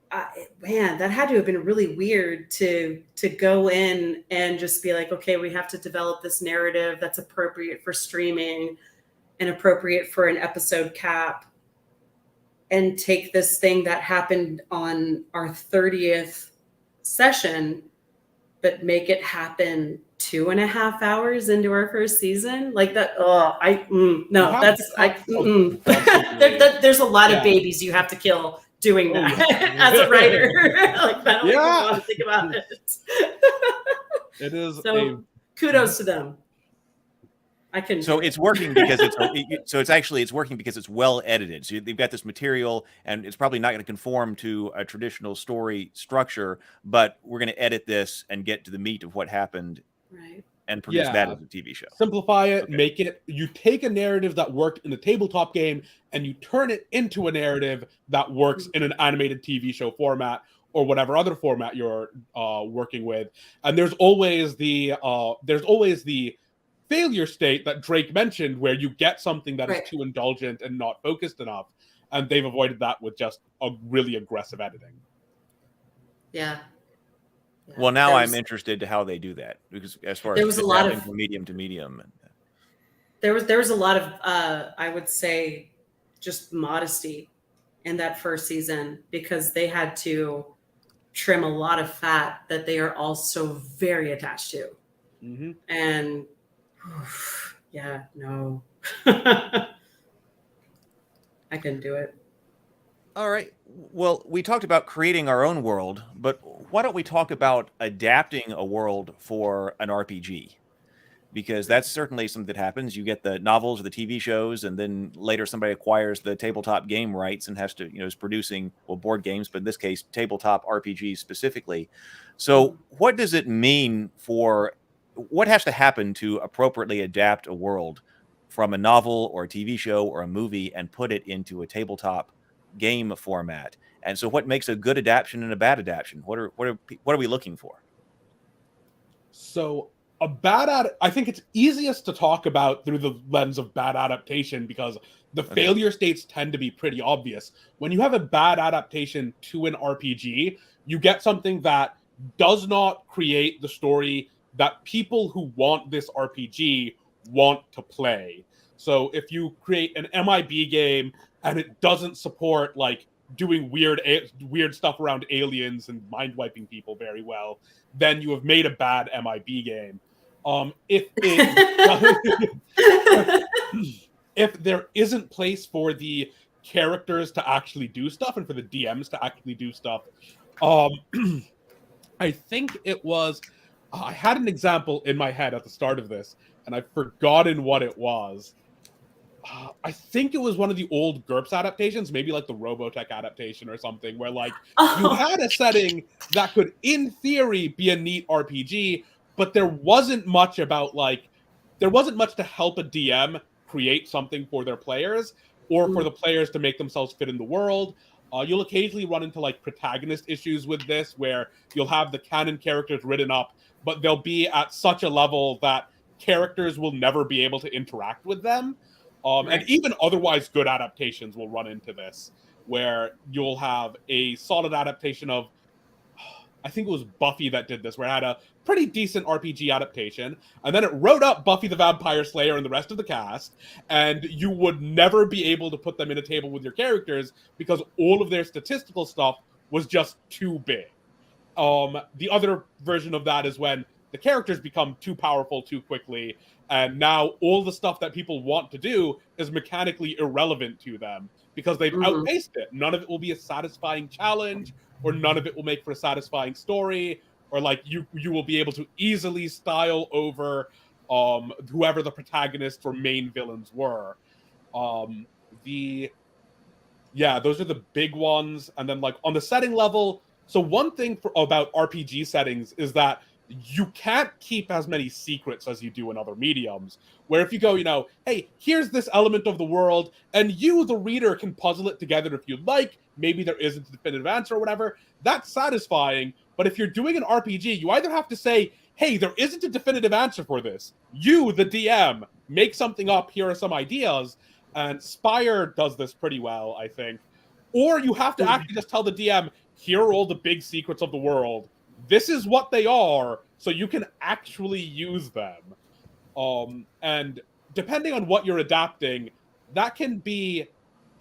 F: that had to have been really weird to go in and just be okay, we have to develop this narrative that's appropriate for streaming and appropriate for an episode cap, and take this thing that happened on our 30th session, but make it happen 2.5 hours into our first season that. There's a lot of babies you have to kill doing that as a writer. Like, I don't even want to think about it.
E: It is.
F: So kudos to them. I can.
D: So it's working because it's working because it's well edited. So they've got this material, and it's probably not going to conform to a traditional story structure. But we're going to edit this and get to the meat of what happened,
F: Right.
D: and produce that as a TV show.
E: Simplify it, make it. You take a narrative that worked in the tabletop game, and you turn it into a narrative that works in an animated TV show format or whatever other format you're working with. And there's always the failure state that Drake mentioned, where you get something that is too indulgent and not focused enough, and they've avoided that with just a really aggressive editing.
F: Yeah.
D: Well, now I'm interested to how they do that, because as far as
F: a lot of
D: medium to medium,
F: there was a lot of I would say just modesty in that first season, because they had to trim a lot of fat that they are also very attached to, and yeah, no. I couldn't do it.
D: All right. Well, we talked about creating our own world, but why don't we talk about adapting a world for an RPG? Because that's certainly something that happens. You get the novels or the TV shows, and then later somebody acquires the tabletop game rights and has to, is producing, board games, but in this case, tabletop RPGs specifically. So what does it mean what has to happen to appropriately adapt a world from a novel or a TV show or a movie and put it into a tabletop game format? And so what makes a good adaptation and a bad adaptation? What are we looking for?
E: So I think it's easiest to talk about through the lens of bad adaptation, because the failure states tend to be pretty obvious. When you have a bad adaptation to an RPG, you get something that does not create the story that people who want this RPG want to play. So if you create an MIB game and it doesn't support like doing weird stuff around aliens and mind wiping people very well, then you have made a bad MIB game. If there isn't place for the characters to actually do stuff and for the DMs to actually do stuff, I think it was. I had an example in my head at the start of this, and I've forgotten what it was. I think it was one of the old GURPS adaptations, maybe like the Robotech adaptation or something, where like you had a setting that could, in theory, be a neat RPG, but there wasn't much to help a DM create something for their players or for the players to make themselves fit in the world. You'll occasionally run into like protagonist issues with this, where you'll have the canon characters written up, but they'll be at such a level that characters will never be able to interact with them. And even otherwise good adaptations will run into this, where you'll have a solid adaptation of, I think it was Buffy that did this, where it had a pretty decent RPG adaptation, and then it wrote up Buffy the Vampire Slayer and the rest of the cast, and you would never be able to put them in a table with your characters because all of their statistical stuff was just too big. The other version of that is when the characters become too powerful too quickly, and now all the stuff that people want to do is mechanically irrelevant to them because they've outpaced it. None of it will be a satisfying challenge, or none of it will make for a satisfying story, or like you will be able to easily style over whoever the protagonists or main villains were. Those are the big ones. And then like on the setting level, so one thing about RPG settings is that you can't keep as many secrets as you do in other mediums, where if you go, hey, here's this element of the world, and you, the reader, can puzzle it together if you like, maybe there isn't a definitive answer or whatever, that's satisfying. But if you're doing an RPG, you either have to say, hey, there isn't a definitive answer for this. You, the DM, make something up, here are some ideas, and Spire does this pretty well, I think. Or you have to actually just tell the DM, here are all the big secrets of the world. This is what they are, so you can actually use them. And depending on what you're adapting, that can be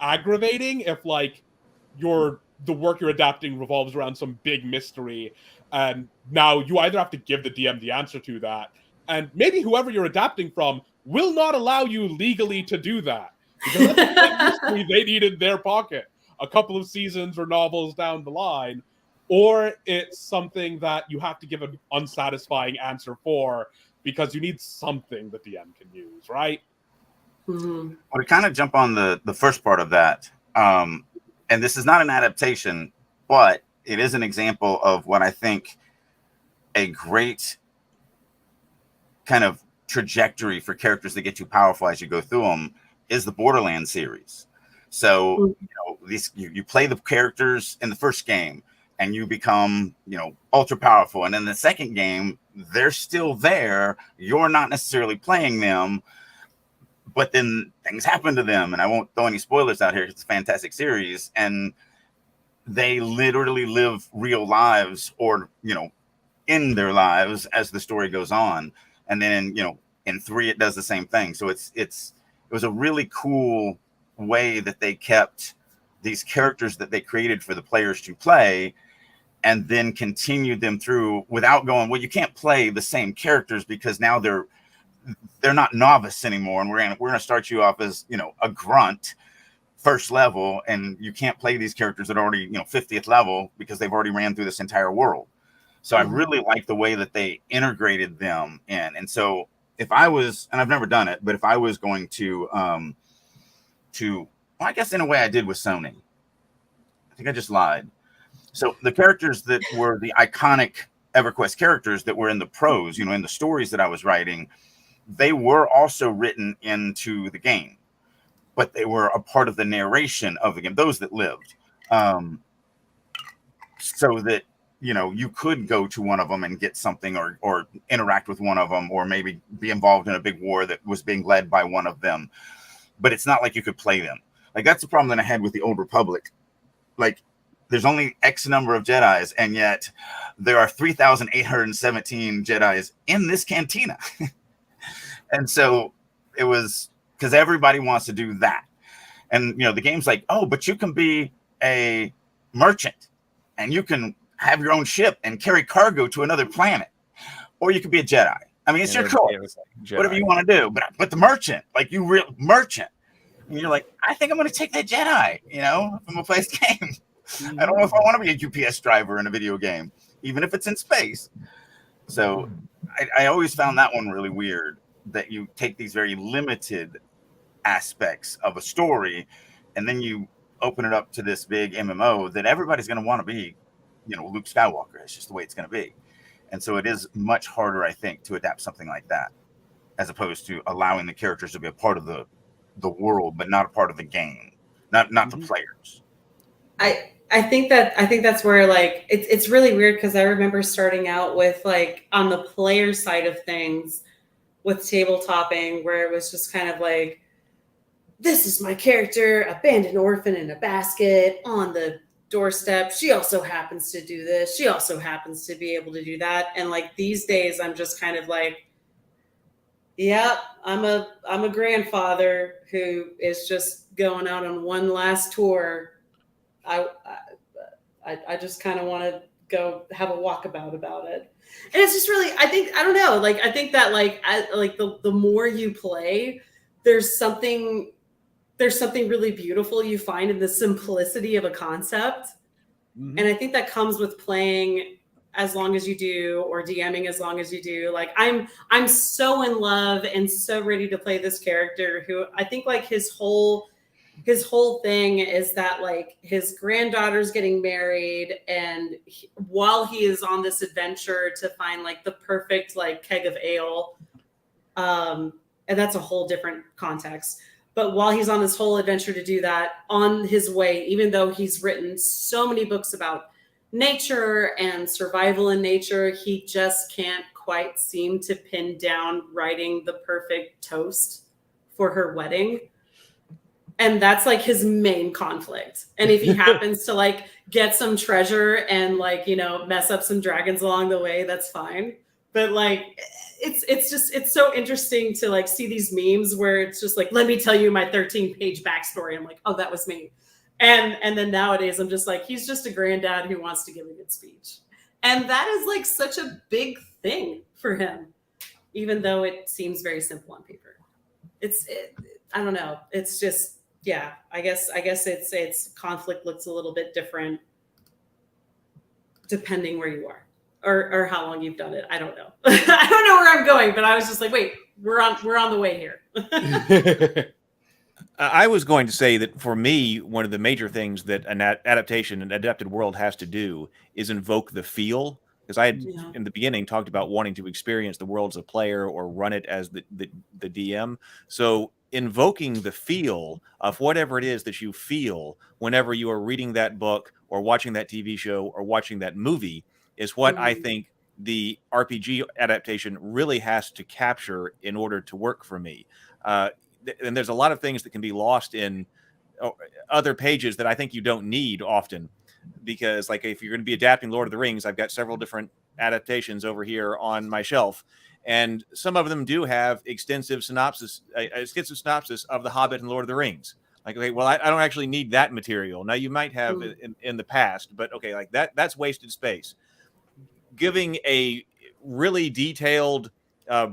E: aggravating if like the work you're adapting revolves around some big mystery, and now you either have to give the DM the answer to that, and maybe whoever you're adapting from will not allow you legally to do that because that's a big mystery they need in their pocket. a couple of seasons or novels down the line, or it's something that you have to give an unsatisfying answer for because you need something the DM can use, right?
F: Mm-hmm.
G: Well, to kind of jump on the first part of that, and this is not an adaptation, but it is an example of what I think a great kind of trajectory for characters that get too powerful as you go through them is the Borderlands series. So you play the characters in the first game and you become ultra powerful, and in the second game they're still there, you're not necessarily playing them, but then things happen to them, and I won't throw any spoilers out here. It's a fantastic series, and they literally live real lives, or in their lives as the story goes on. And then in 3 it does the same thing. So it was a really cool way that they kept these characters that they created for the players to play, and then continued them through without going, well, you can't play the same characters because now they're not novice anymore, and we're gonna start you off as a grunt first level, and you can't play these characters that are already 50th level because they've already ran through this entire world. So I really like the way that they integrated them in. And so if I was, and I've never done it, but if I was going to well, I guess in a way I did with Sony. I think I just lied. So the characters that were the iconic EverQuest characters that were in the prose, in the stories that I was writing, they were also written into the game, but they were a part of the narration of the game, those that lived. So that you could go to one of them and get something, or interact with one of them, or maybe be involved in a big war that was being led by one of them. But it's not like you could play them. Like, that's the problem that I had with the Old Republic. Like, there's only X number of Jedis, and yet there are 3,817 Jedis in this cantina. And so it was because everybody wants to do that. And, the game's like, oh, but you can be a merchant and you can have your own ship and carry cargo to another planet, or you could be a Jedi. I mean, it's your choice, whatever you want to do. But the merchant, like you real merchant, and you're like, I think I'm going to take that Jedi. If I'm going to play this game, I don't know if I want to be a UPS driver in a video game, even if it's in space. So I always found that one really weird, that you take these very limited aspects of a story and then you open it up to this big MMO that everybody's going to want to be, Luke Skywalker. It's just the way it's going to be. And so it is much harder, I think, to adapt something like that, as opposed to allowing the characters to be a part of the world, but not a part of the game, not the players.
F: I think that's where, like, it's really weird, because I remember starting out with, like, on the player side of things with tabletopping, where it was just kind of like, this is my character, abandoned orphan in a basket on the doorstep. She also happens to do this. She also happens to be able to do that. And like these days, I'm just kind of like, yeah, I'm a grandfather who is just going out on one last tour. I just kind of want to go have a walkabout about it. And it's just really, I think that the more you play, there's something really beautiful you find in the simplicity of a concept. Mm-hmm. And I think that comes with playing as long as you do, or DMing as long as you do. Like, I'm so in love and so ready to play this character who I think, like, his whole thing is that, like, his granddaughter's getting married, and while he is on this adventure to find, like, the perfect, like, keg of ale, and that's a whole different context. But while he's on this whole adventure to do that, on his way, even though he's written so many books about nature and survival in nature, he just can't quite seem to pin down writing the perfect toast for her wedding. And that's, like, his main conflict. And if he happens to, like, get some treasure and, like, mess up some dragons along the way, that's fine. But, like, it's so interesting to, like, see these memes where it's just like, let me tell you my 13-page backstory. I'm like, oh, that was me. And then nowadays I'm just like, he's just a granddad who wants to give a good speech. And that is, like, such a big thing for him, even though it seems very simple on paper. I don't know. It's just, yeah, I guess it's conflict looks a little bit different depending where you are or how long you've done it. I don't know. I don't know where I'm going, but I was just like, wait, we're on the way here.
D: I was going to say that for me, one of the major things that an adaptation, an adapted world has to do is invoke the feel. Because I had
F: Yeah.
D: in the beginning talked about wanting to experience the world as a player or run it as the DM. So invoking the feel of whatever it is that you feel whenever you are reading that book or watching that TV show or watching that movie is what I think the RPG adaptation really has to capture in order to work for me. And there's a lot of things that can be lost in other pages that I think you don't need often, because like if you're going to be adapting Lord of the Rings, I've got several different adaptations over here on my shelf, and some of them do have extensive synopsis of The Hobbit and Lord of the Rings. Like, okay, well, I don't actually need that material. Now you might have in the past, but okay, like that's wasted space. Giving a really detailed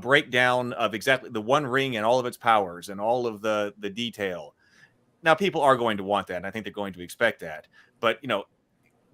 D: breakdown of exactly the One Ring and all of its powers and all of the detail. Now, people are going to want that, and I think they're going to expect that. But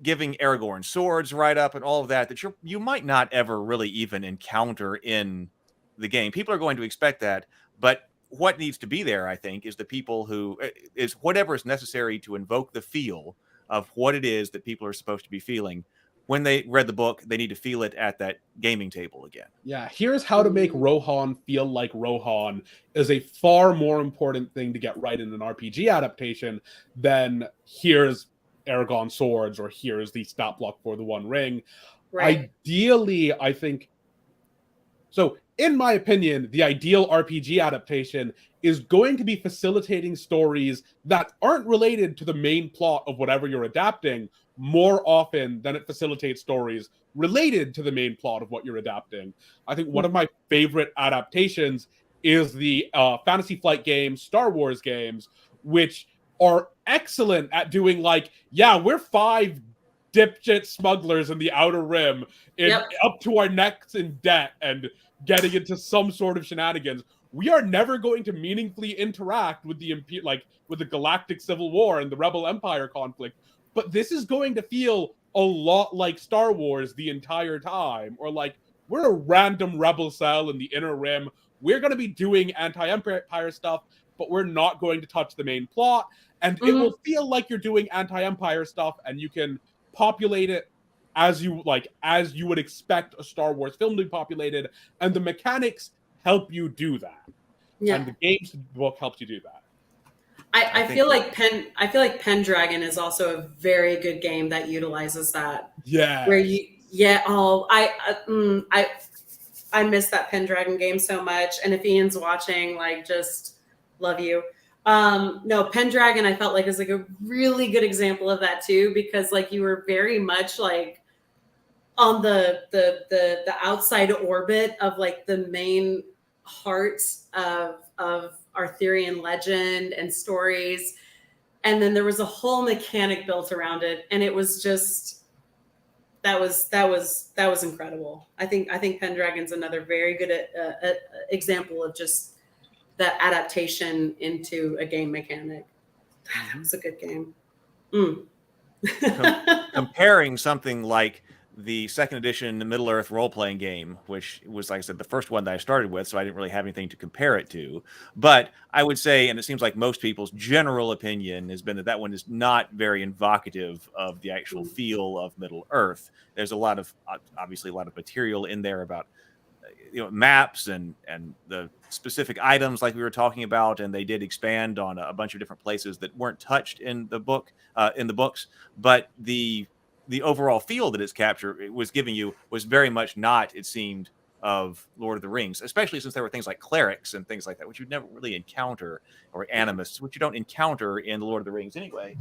D: giving Aragorn swords right up and all of that you might not ever really even encounter in the game. People are going to expect that, but what needs to be there, I think, is the people who is whatever is necessary to invoke the feel of what it is that people are supposed to be feeling. When they read the book, they need to feel it at that gaming table again.
E: Yeah, here's how to make Rohan feel like Rohan is a far more important thing to get right in an RPG adaptation than here's Aragon swords or here's the stat block for the One Ring.
F: Right.
E: Ideally, I think... So, in my opinion, the ideal RPG adaptation is going to be facilitating stories that aren't related to the main plot of whatever you're adapting more often than it facilitates stories related to the main plot of what you're adapting. I think one of my favorite adaptations is the Fantasy Flight games, Star Wars games, which are excellent at doing like, yeah, we're 5 dipshit smugglers in the Outer Rim up to our necks in debt and getting into some sort of shenanigans. We are never going to meaningfully interact with the with the Galactic Civil War and the Rebel Empire conflict, but this is going to feel a lot like Star Wars the entire time, or like we're a random rebel cell in the Inner Rim. We're going to be doing anti-Empire stuff, but we're not going to touch the main plot, and it will feel like you're doing anti-Empire stuff, and you can populate it as you would expect a Star Wars film to be populated, and the mechanics help you do that. Yeah. And the games book helps you do that.
F: I feel like Pendragon is also a very good game that utilizes that.
E: Yeah.
F: Where I miss that Pendragon game so much. And if Ian's watching, just love you. No, Pendragon I felt like is like a really good example of that too, because you were very much on the outside orbit of the main heart of Arthurian legend and stories, and then there was a whole mechanic built around it, and it was just that was incredible. I think Pendragon's another very good example of just that adaptation into a game mechanic. That was a good game.
D: Comparing something like the second edition Middle Earth role-playing game, which was, like I said, the first one that I started with, so I didn't really have anything to compare it to. But I would say, and it seems like most people's general opinion has been that one is not very evocative of the actual feel of Middle Earth. There's obviously a lot of material in there about maps and the specific items like we were talking about, and they did expand on a bunch of different places that weren't touched in the books, but the overall feel that it was giving you was very much not, it seemed, of Lord of the Rings, especially since there were things like clerics and things like that, which you'd never really encounter, or animists, which you don't encounter in the Lord of the Rings anyway,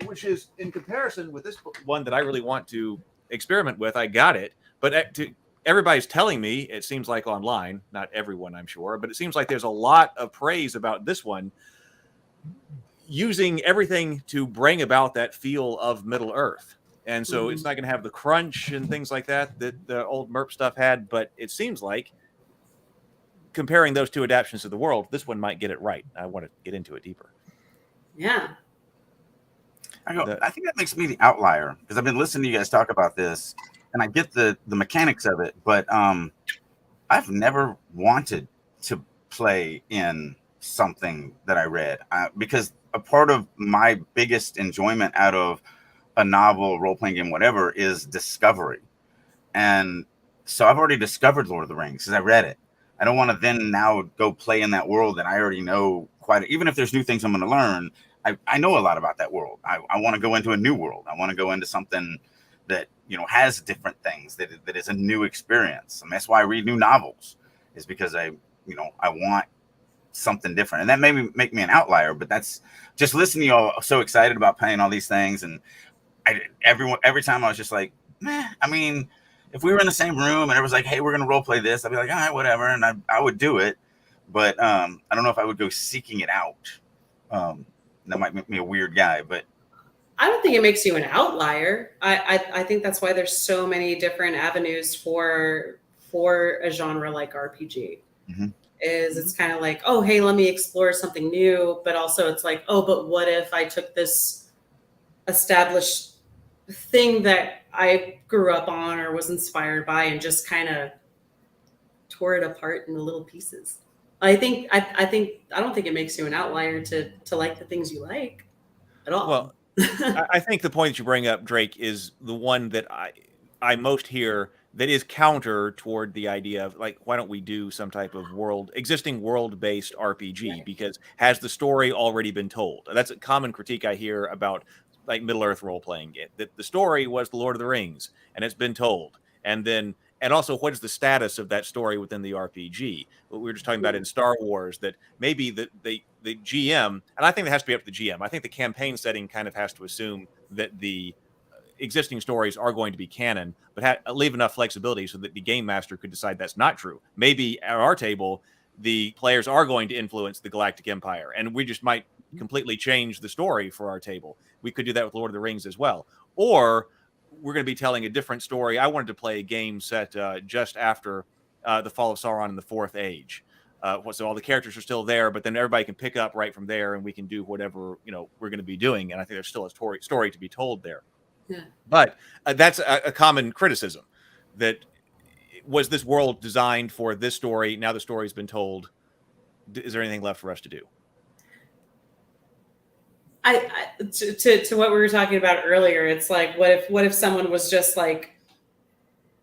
D: which is, in comparison with this one that I really want to experiment with, I got it, but everybody's telling me, it seems like online, not everyone, I'm sure, but it seems like there's a lot of praise about this one, using everything to bring about that feel of Middle Earth. And so it's not going to have the crunch and things like that the old MERP stuff had, but it seems like, comparing those two adaptations of the world, this one might get it right. I want to get into it deeper.
F: Yeah.
G: I think that makes me the outlier, because I've been listening to you guys talk about this, and I get the mechanics of it, but I've never wanted to play in something that I read, because a part of my biggest enjoyment out of a novel, role-playing game, whatever, is discovery. And so I've already discovered Lord of the Rings because I read it. I don't want to then now go play in that world that I already know even if there's new things I'm going to learn. I know a lot about that world. I want to go into a new world. I want to go into something that, has different things, that is a new experience. And that's why I read new novels, is because I want something different. And that may make me an outlier, but that's just listening to y'all so excited about playing all these things. And every time I was just like, meh. I mean, if we were in the same room and it was like, hey, we're going to role play this, I'd be like, all right, whatever. And I would do it. But I don't know if I would go seeking it out. That might make me a weird guy, but
F: I don't think it makes you an outlier. I think that's why there's so many different avenues for a genre like RPG.
G: Mm-hmm.
F: It's kind of like, oh, hey, let me explore something new. But also it's like, oh, but what if I took this established thing that I grew up on or was inspired by and just kind of tore it apart into little pieces. I don't think it makes you an outlier to like the things you like at all.
D: Well, I think the point that you bring up, Drake, is the one that I most hear that is counter toward the idea of, like, why don't we do some type of existing world-based RPG? Right. Because has the story already been told? That's a common critique I hear about, like, Middle-earth role-playing, that the story was the Lord of the Rings, and it's been told. And also, what is the status of that story within the RPG? What we were just talking about in Star Wars, that maybe the GM, and I think that has to be up to the GM. I think the campaign setting kind of has to assume that the existing stories are going to be canon, but leave enough flexibility so that the game master could decide that's not true. Maybe at our table, the players are going to influence the Galactic Empire, and we just might completely change the story for our table. We could do that with Lord of the Rings as well. Or we're going to be telling a different story. I wanted to play a game set just after the fall of Sauron in the Fourth Age. So all the characters are still there, but then everybody can pick up right from there, and we can do whatever we're going to be doing. And I think there's still a story to be told there.
F: Yeah.
D: But that's a common criticism. That was this world designed for this story? Now the story's been told. Is there anything left for us to do?
F: To what we were talking about earlier, it's like, what if someone was just like,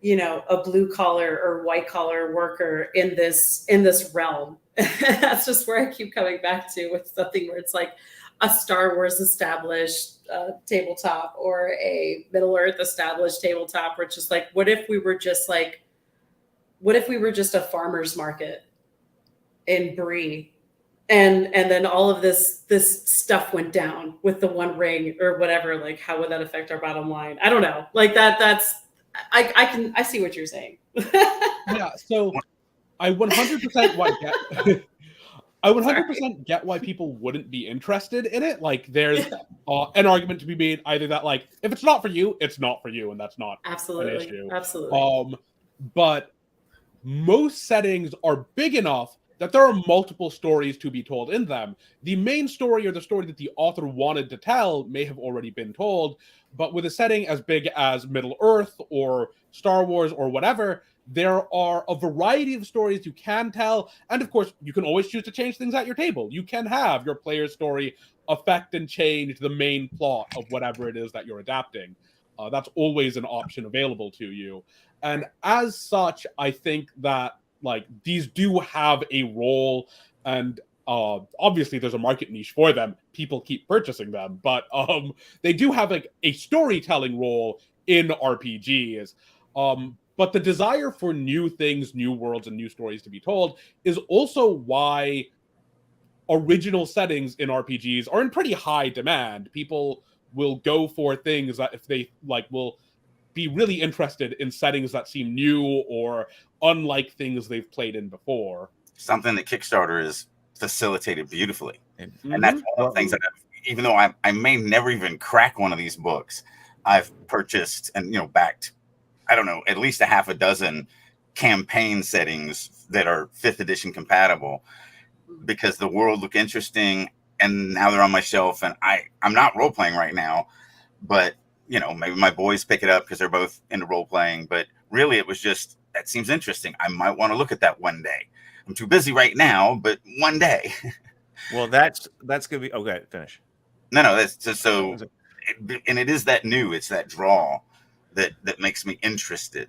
F: a blue collar or white collar worker in this realm? That's just where I keep coming back to, with something where it's like a Star Wars established tabletop or a Middle Earth established tabletop, where it's just like, what if we were just a farmer's market in Bree? And then all of this stuff went down with the One Ring or whatever. Like, how would that affect our bottom line? I don't know. Like I see what you're saying.
E: Yeah. So I 100% I 100% get why people wouldn't be interested in it. Like, there's an argument to be made either that, like, if it's not for you, it's not for you, and that's not
F: absolutely
E: an issue.
F: Absolutely.
E: But most settings are big enough that there are multiple stories to be told in them. The main story, or the story that the author wanted to tell, may have already been told, but with a setting as big as Middle-earth or Star Wars or whatever, there are a variety of stories you can tell, and of course, you can always choose to change things at your table. You can have your player's story affect and change the main plot of whatever it is that you're adapting. That's always an option available to you. And as such, I think that, like, these do have a role, and obviously there's a market niche for them. People keep purchasing them, but they do have, like, a storytelling role in RPGs. But the desire for new things, new worlds, and new stories to be told is also why original settings in RPGs are in pretty high demand. People will go for things that, if they will be really interested in settings that seem new or unlike things they've played in before.
G: Something that Kickstarter is facilitated beautifully. Mm-hmm. And that's one of the things that even though I may never even crack one of these books, I've purchased and backed, I don't know, at least a half a dozen campaign settings that are 5th edition compatible, because the world looked interesting and now they're on my shelf, and I'm not role playing right now, but maybe my boys pick it up because they're both into role playing. But really, it was just, that seems interesting. I might want to look at that one day. I'm too busy right now, but one day.
D: Well, that's gonna be okay. Finish.
G: No, that's just so, and it is that new. It's that draw that makes me interested.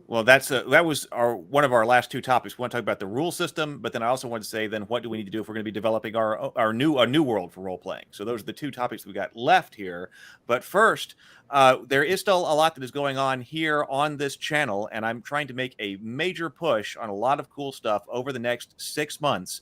D: Well, that was one of our last two topics. We want to talk about the rule system, but then I also want to say, then what do we need to do if we're going to be developing a new world for role playing? So those are the two topics we got left here. But first, there is still a lot that is going on here on this channel, and I'm trying to make a major push on a lot of cool stuff over the next 6 months.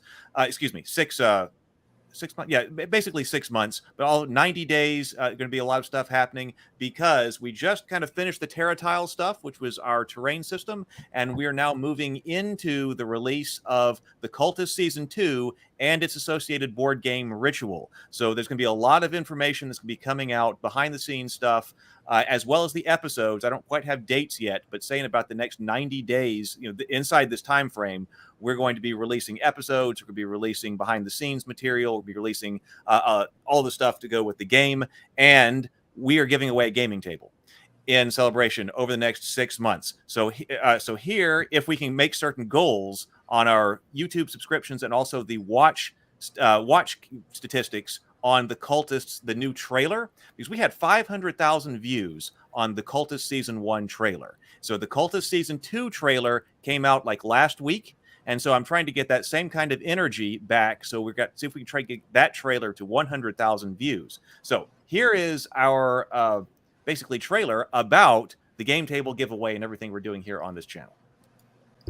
D: 6 months, yeah, basically 6 months, but all 90 days, going to be a lot of stuff happening because we just kind of finished the Terra Tile stuff, which was our terrain system, and we are now moving into the release of the Cultist Season 2 and its associated board game Ritual. So there's going to be a lot of information that's going to be coming out, behind the scenes stuff, as well as the episodes. I don't quite have dates yet, but saying about the next 90 days, inside this time frame, we're going to be releasing episodes. We're going to be releasing behind the scenes material. We'll be releasing all the stuff to go with the game. And we are giving away a gaming table in celebration over the next 6 months. So here, if we can make certain goals on our YouTube subscriptions and also the watch statistics on the Cultists, the new trailer, because we had 500,000 views on the Cultist Season 1 trailer. So the Cultist Season 2 trailer came out like last week. And so I'm trying to get that same kind of energy back. So see if we can try to get that trailer to 100,000 views. So here is our basically trailer about the game table giveaway and everything we're doing here on this channel.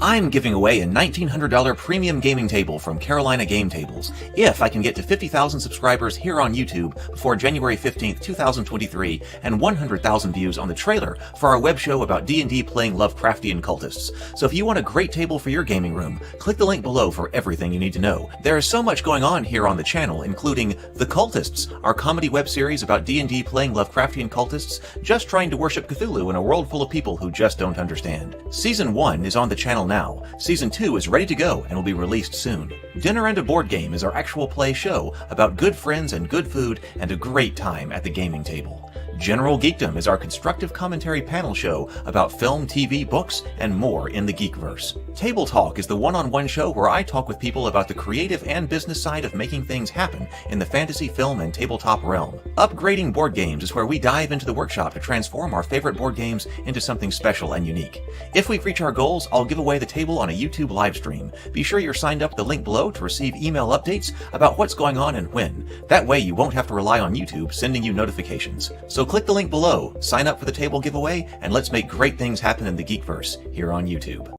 D: I'm giving away a $1,900 premium gaming table from Carolina Game Tables if I can get to 50,000 subscribers here on YouTube before January 15th, 2023, and 100,000 views on the trailer for our web show about D&D playing Lovecraftian cultists. So if you want a great table for your gaming room, click the link below for everything you need to know. There is so much going on here on the channel, including The Cultists, our comedy web series about D&D playing Lovecraftian cultists just trying to worship Cthulhu in a world full of people who just don't understand. Season 1 is on the channel now. Season 2 is ready to go and will be released soon. Dinner and a Board Game is our actual play show about good friends and good food and a great time at the gaming table. General Geekdom is our constructive commentary panel show about film, TV, books, and more in the Geekverse. Table Talk is the one-on-one show where I talk with people about the creative and business side of making things happen in the fantasy, film, and tabletop realm. Upgrading Board Games is where we dive into the workshop to transform our favorite board games into something special and unique. If we reach our goals, I'll give away the table on a YouTube live stream. Be sure you're signed up at the link below to receive email updates about what's going on and when. That way you won't have to rely on YouTube sending you notifications. So click the link below, sign up for the table giveaway, and let's make great things happen in the Geekverse here on YouTube.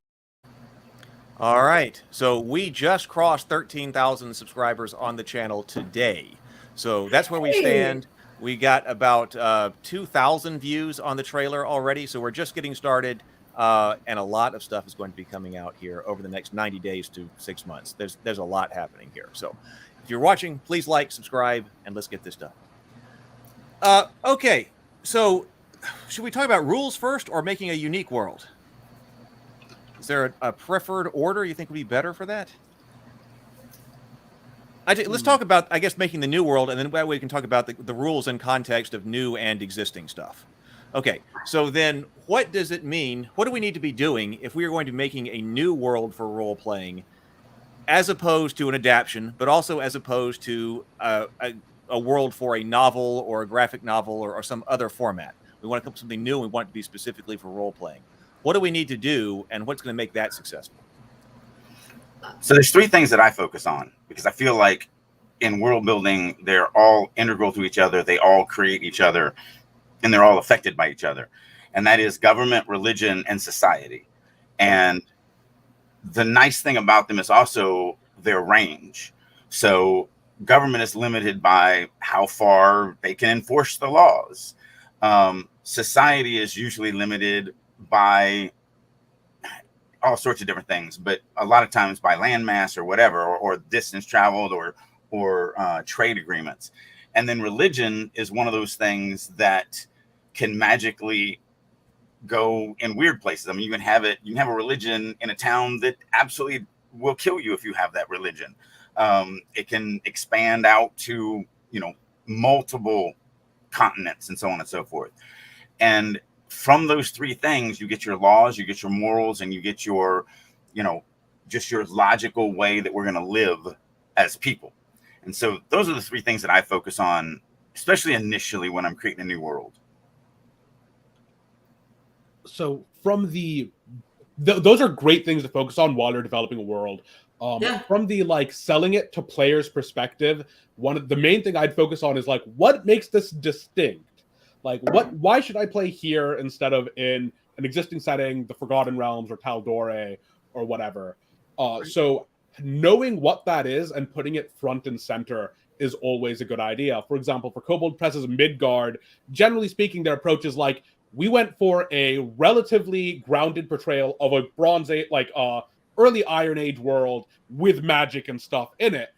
D: All right, so we just crossed 13,000 subscribers on the channel today. So that's where we stand. We got about 2,000 views on the trailer already, so we're just getting started. And a lot of stuff is going to be coming out here over the next 90 days to 6 months. There's a lot happening here. So if you're watching, please like, subscribe, and let's get this done. Okay, so should we talk about rules first or making a unique world? Is there a preferred order you think would be better for that? Let's talk about, I guess, making the new world, and then that way we can talk about the rules in context of new and existing stuff. Okay, so then what does it mean? What do we need to be doing if we are going to be making a new world for role-playing as opposed to an adaptation, but also as opposed to a world for a novel or a graphic novel or some other format? We want to come up with something new, and we want it to be specifically for role-playing. What do we need to do, and what's going to make that successful?
G: So there's three things that I focus on, because I feel like in world building, they're all integral to each other. They all create each other, and they're all affected by each other. And that is government, religion, and society. And the nice thing about them is also their range. So government is limited by how far they can enforce the laws. Society is usually limited by all sorts of different things, but a lot of times by landmass or whatever, or distance traveled, or trade agreements. And then religion is one of those things that can magically go in weird places. I mean, you can have a religion in a town that absolutely will kill you if you have that religion. It can expand out to, multiple continents and so on and so forth. And from those three things, you get your laws, you get your morals, and you get your, just your logical way that we're going to live as people. And so those are the three things that I focus on, especially initially when I'm creating a new world.
E: So from those are great things to focus on while you're developing a world. From the selling it to players perspective, the main thing I'd focus on is what makes this distinct? Why should I play here instead of in an existing setting, the Forgotten Realms or Taldore or whatever? So knowing what that is and putting it front and center is always a good idea. For example, for Kobold Press's Midgard, generally speaking, their approach is we went for a relatively grounded portrayal of a Bronze Age, early Iron Age world with magic and stuff in it,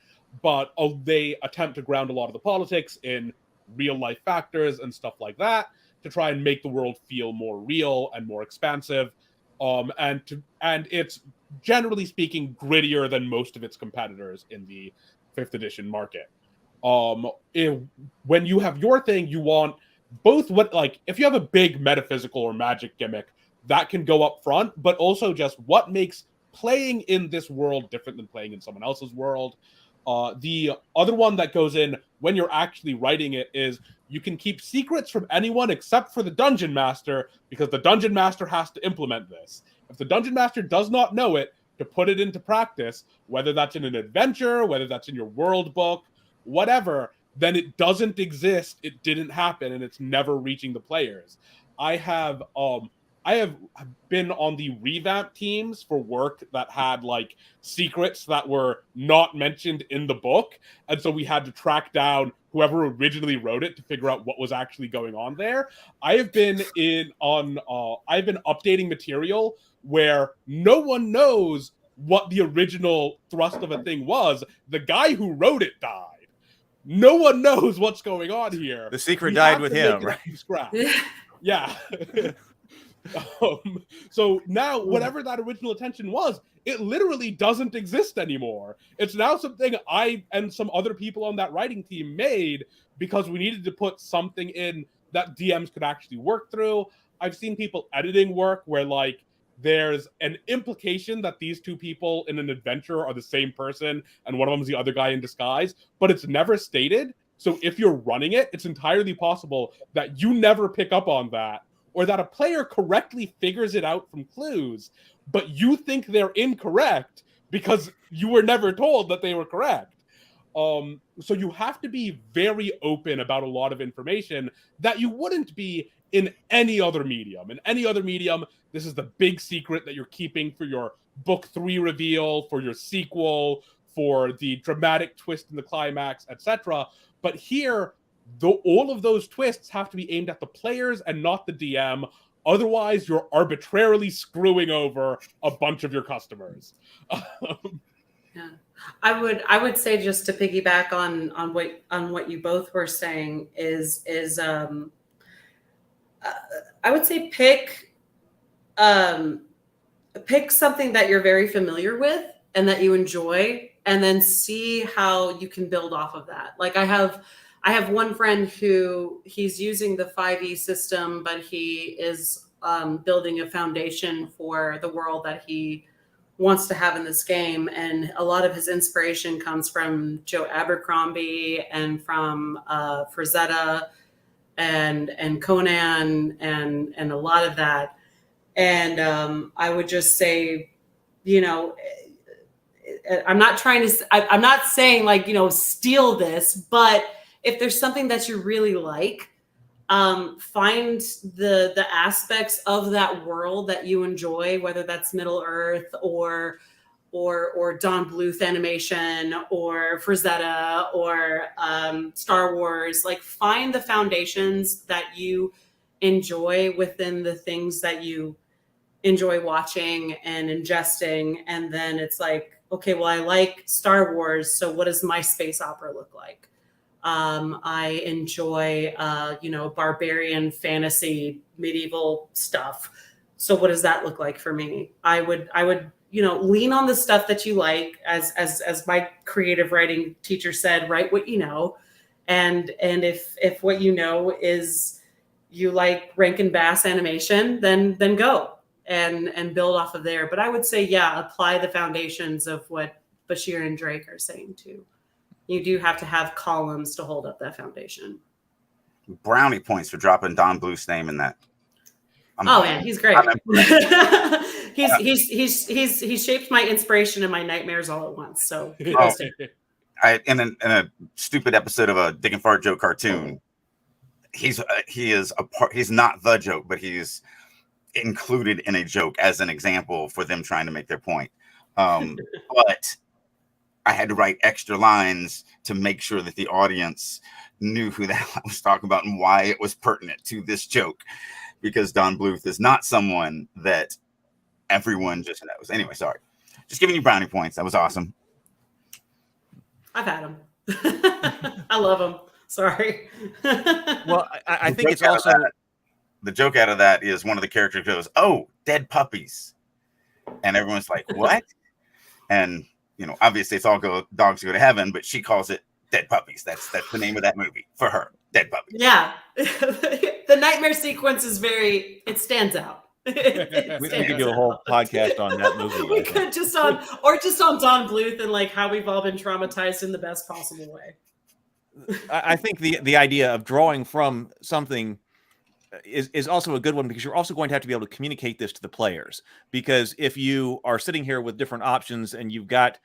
E: but they attempt to ground a lot of the politics in real life factors and stuff like that to try and make the world feel more real and more expansive. And it's generally speaking grittier than most of its competitors in the 5th edition market. When you have your thing, you want both if you have a big metaphysical or magic gimmick, that can go up front, but also just what makes playing in this world different than playing in someone else's world. The other one that goes in when you're actually writing it is you can keep secrets from anyone except for the Dungeon Master, because the Dungeon Master has to implement this. If the Dungeon Master does not know it, to put it into practice, whether that's in an adventure, whether that's in your world book, whatever, then it doesn't exist, it didn't happen, and it's never reaching the players. I have been on the revamp teams for work that had secrets that were not mentioned in the book, and so we had to track down whoever originally wrote it to figure out what was actually going on there. I've been updating material where no one knows what the original thrust of a thing was. The guy who wrote it died. No one knows what's going on here.
D: The secret died with him, right?
E: Yeah. So now whatever that original intention was, it literally doesn't exist anymore. It's now something I and some other people on that writing team made because we needed to put something in that DMs could actually work through. I've seen people editing work where there's an implication that these two people in an adventure are the same person and one of them is the other guy in disguise, but it's never stated. So if you're running it, it's entirely possible that you never pick up on that, or that a player correctly figures it out from clues, but you think they're incorrect because you were never told that they were correct. So you have to be very open about a lot of information that you wouldn't be in any other medium. In any other medium, this is the big secret that you're keeping for your book 3 reveal, for your sequel, for the dramatic twist in the climax, etc. But here, all of those twists have to be aimed at the players and not the DM. Otherwise, you're arbitrarily screwing over a bunch of your customers.
F: Yeah, I would say, just to piggyback on what you both were saying, is I would say pick something that you're very familiar with and that you enjoy, and then see how you can build off of that. I have one friend who he's using the 5e system, but he is building a foundation for the world that he wants to have in this game. And a lot of his inspiration comes from Joe Abercrombie and from Frazetta and Conan and a lot of that. And I would just say, I'm not saying steal this, but if there's something that you really like, find the aspects of that world that you enjoy, whether that's Middle Earth or Don Bluth animation or Frazetta or Star Wars. Find the foundations that you enjoy within the things that you enjoy watching and ingesting, and then it's okay, well, I like Star Wars, so what does my space opera look like? I enjoy, barbarian fantasy, medieval stuff. So what does that look like for me? I would lean on the stuff that you like. As my creative writing teacher said, write what you know. And if what you know is you like Rankin Bass animation, then go and build off of there. But I would say, apply the foundations of what Bashir and Drake are saying too. You do have to have columns to hold up that foundation.
G: Brownie points for dropping Don Bluth's name in that.
F: Man, he's great. He's shaped my inspiration and my nightmares all at once. So
G: in a stupid episode of a Dick and Fart Joke cartoon, he is a part. He's not the joke, but he's included in a joke as an example for them trying to make their point. But I had to write extra lines to make sure that the audience knew who the hell I was talking about and why it was pertinent to this joke, because Don Bluth is not someone that everyone just knows. Anyway, sorry. Just giving you brownie points. That was awesome.
F: I've had them. I love them. Sorry.
D: Well, I think it's also...
G: The joke out of that is one of the characters goes, "Oh, dead puppies." And everyone's like, "What?" And, obviously it's all dogs go to heaven, but she calls it Dead Puppies. That's the name of that movie for her. Dead Puppies.
F: Yeah. The nightmare sequence is it stands out.
D: We could do a whole podcast on that movie.
F: We could just on Don Bluth and like how we've all been traumatized in the best possible way.
D: I think the idea of drawing from something is also a good one, because you're also going to have to be able to communicate this to the players. Because if you are sitting here with different options and you've got,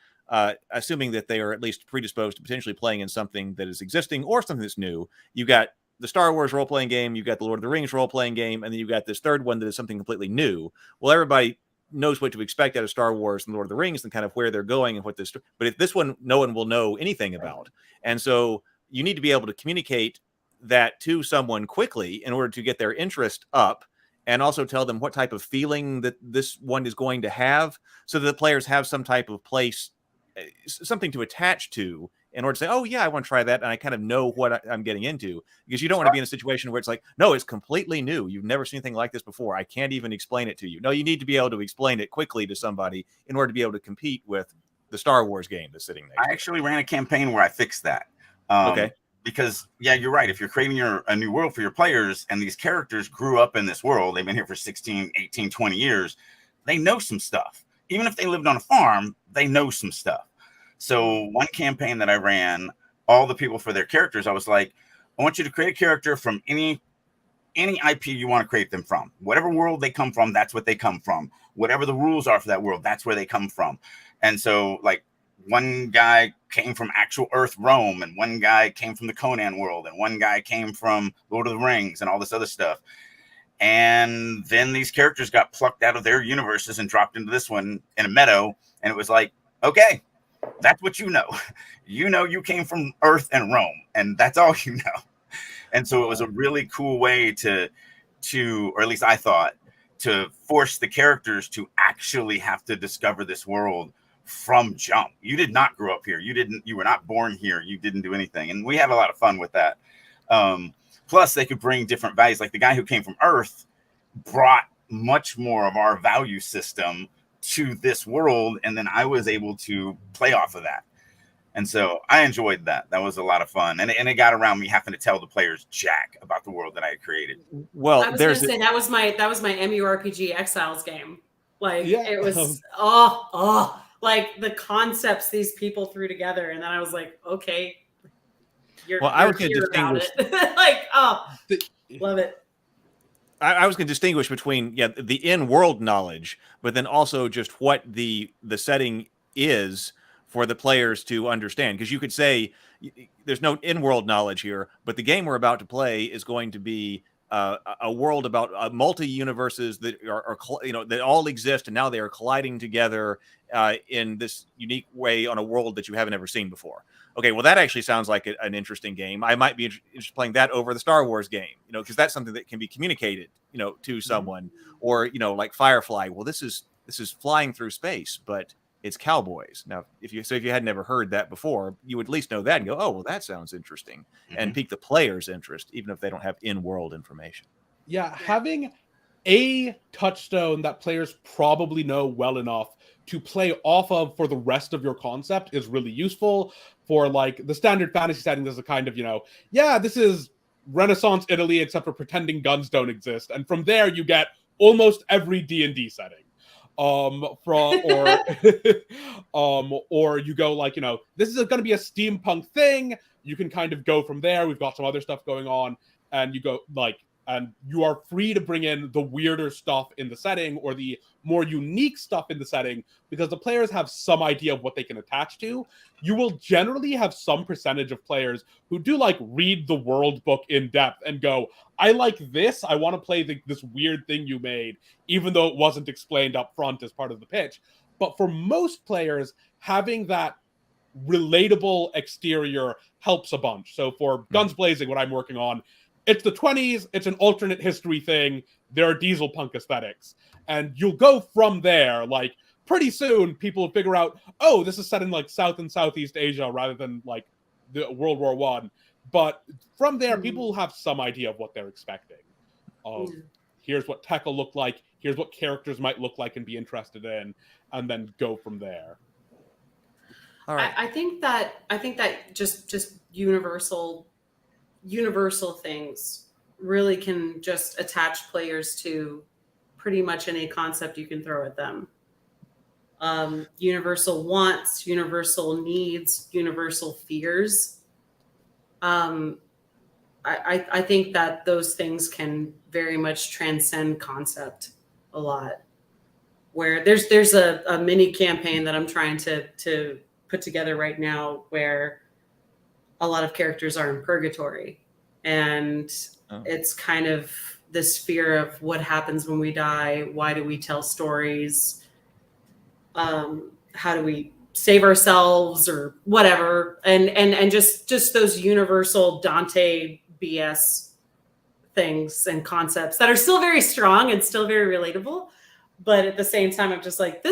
D: assuming that they are at least predisposed to potentially playing in something that is existing or something that's new, you've got the Star Wars role-playing game, you've got the Lord of the Rings role-playing game, and then you've got this third one that is something completely new. Well, everybody knows what to expect out of Star Wars and Lord of the Rings and kind of where they're going and what this... But if this one, no one will know anything about. And so you need to be able to communicate that to someone quickly in order to get their interest up, and also tell them what type of feeling that this one is going to have, so that the players have some type of place, something to attach to, in order to say, "Oh yeah, I want to try that," and I kind of know what I'm getting into. Because you don't want to be in a situation where it's like, "No, it's completely new. You've never seen anything like this before. I can't even explain it to you." No, you need to be able to explain it quickly to somebody in order to be able to compete with the Star Wars game that's sitting there.
G: I actually ran a campaign where I fixed that.
D: Okay.
G: Because, you're right. If you're creating a new world for your players, and these characters grew up in this world, they've been here for 16, 18, 20 years, they know some stuff. Even if they lived on a farm, they know some stuff. So one campaign that I ran, all the people for their characters, I was like, I want you to create a character from any IP you want to create them from. Whatever world they come from, that's what they come from. Whatever the rules are for that world, that's where they come from. And so, like, one guy came from actual Earth, Rome, and one guy came from the Conan world, and one guy came from Lord of the Rings and all this other stuff. And then these characters got plucked out of their universes and dropped into this one in a meadow. And it was like, okay, that's what you know. You came from Earth and Rome, and that's all you know. And so it was a really cool way to, or at least I thought, to force the characters to actually have to discover this world from jump. You did not grow up here. You were not born here. You didn't do anything. And we had a lot of fun with that. Plus they could bring different values. Like the guy who came from Earth brought much more of our value system to this world. And then I was able to play off of that. And so I enjoyed that. That was a lot of fun. And it got around me having to tell the players jack about the world that I had created.
D: Well,
F: I was going to say that was my MMORPG Exiles game. Like it was, like the concepts these people threw together, and then I was like, okay,
D: I was going to distinguish,
F: love it.
D: I was going to distinguish between the in-world knowledge, but then also just what the setting is for the players to understand. Because you could say there's no in-world knowledge here, but the game we're about to play is going to be a world about multi-universes that are that all exist, and now they are colliding together in this unique way on a world that you haven't ever seen before. Okay, well, that actually sounds like an interesting game. I might be interested in playing that over the Star Wars game, because that's something that can be communicated, to someone. Or, like Firefly. Well, this is flying through space, but it's cowboys. Now, if you had never heard that before, you would at least know that and go, oh, well, that sounds interesting, and pique the player's interest, even if they don't have in-world information.
E: Yeah, having a touchstone that players probably know well enough to play off of for the rest of your concept is really useful. For like the standard fantasy setting, there's a kind of, this is Renaissance Italy, except for pretending guns don't exist. And from there, you get almost every D&D setting. Or you go like, this is going to be a steampunk thing. You can kind of go from there. We've got some other stuff going on, and you go like, and you are free to bring in the weirder stuff in the setting or the more unique stuff in the setting, because the players have some idea of what they can attach to. You will generally have some percentage of players who do like read the world book in depth and go, I like this. I want to play this weird thing you made, even though it wasn't explained up front as part of the pitch. But for most players, having that relatable exterior helps a bunch. So for Guns Blazing, what I'm working on, it's the 20s, it's an alternate history thing, there are diesel punk aesthetics. And you'll go from there, like, pretty soon people will figure out, oh, this is set in, like, South and Southeast Asia rather than, like, the World War I. But from there, people will have some idea of what they're expecting. Here's what tech will look like, here's what characters might look like and be interested in, and then go from there.
D: All right.
F: I think that just universal things really can just attach players to pretty much any concept you can throw at them. Universal wants, universal needs, universal fears. I think that those things can very much transcend concept a lot. Where there's a mini campaign that I'm trying to put together right now where a lot of characters are in purgatory, and it's kind of this fear of what happens when we die. Why do we tell stories? How do we save ourselves or whatever? And just those universal Dante BS things and concepts that are still very strong and still very relatable. But at the same time, I'm just like,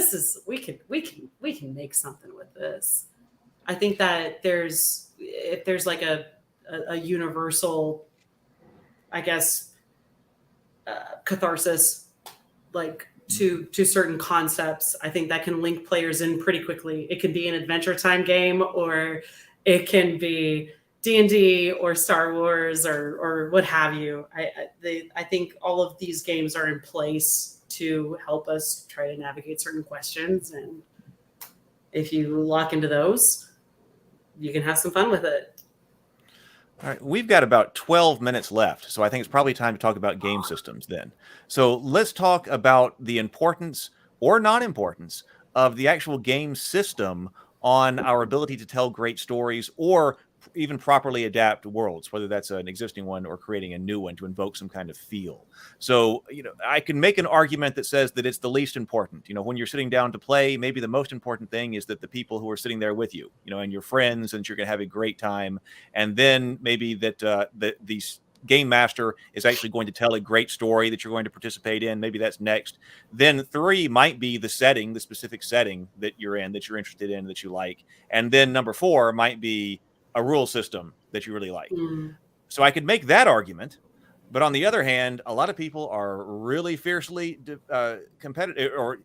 F: we can make something with this. I think that if there's like a universal, I guess, catharsis, like to certain concepts, I think that can link players in pretty quickly. It can be an Adventure Time game, or it can be D&D or Star Wars or what have you. I think all of these games are in place to help us try to navigate certain questions. And if you lock into those, you can have some fun with it.
D: All right, we've got about 12 minutes left, so I think it's probably time to talk about game systems then. So let's talk about the importance or non-importance of the actual game system on our ability to tell great stories or even properly adapt worlds, whether that's an existing one or creating a new one to invoke some kind of feel. So, I can make an argument that says that it's the least important. When you're sitting down to play, maybe the most important thing is that the people who are sitting there with you, and your friends, and you're going to have a great time. And then maybe that the game master is actually going to tell a great story that you're going to participate in. Maybe that's next. Then 3 might be the setting, the specific setting that you're in, that you're interested in, that you like. And then number 4 might be a rule system that you really like. So I could make that argument, but on the other hand, a lot of people are really fiercely competitive or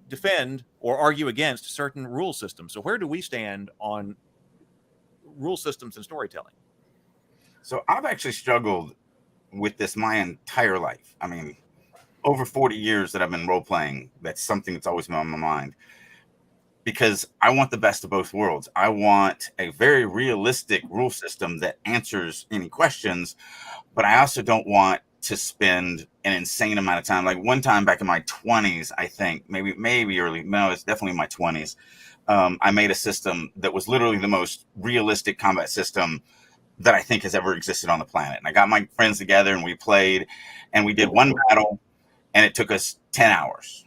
D: defend or argue against certain rule systems. So where do we stand on rule systems and storytelling?
G: So I've actually struggled with this my entire life. I mean, over 40 years that I've been role playing, that's something that's always been on my mind. Because I want the best of both worlds. I want a very realistic rule system that answers any questions, but I also don't want to spend an insane amount of time. Like one time back in my 20s, I think, maybe early, no, it's definitely my 20s. I made a system that was literally the most realistic combat system that I think has ever existed on the planet. And I got my friends together and we played, and we did one battle, and it took us 10 hours.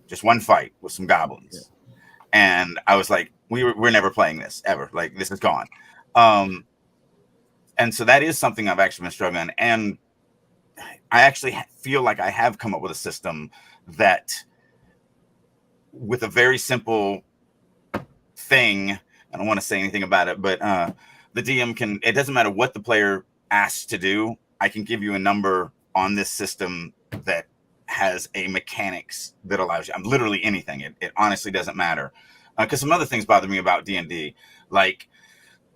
G: Just one fight with some goblins. Yeah. And I was like, we're never playing this ever. Like, this is gone. And so that is something I've actually been struggling. And I actually feel like I have come up with a system that, with a very simple thing, I don't want to say anything about it, but the DM can, it doesn't matter what the player asks to do, I can give you a number on this system that has a mechanics that allows you. Literally anything. It honestly doesn't matter. Because some other things bother me about D&D, like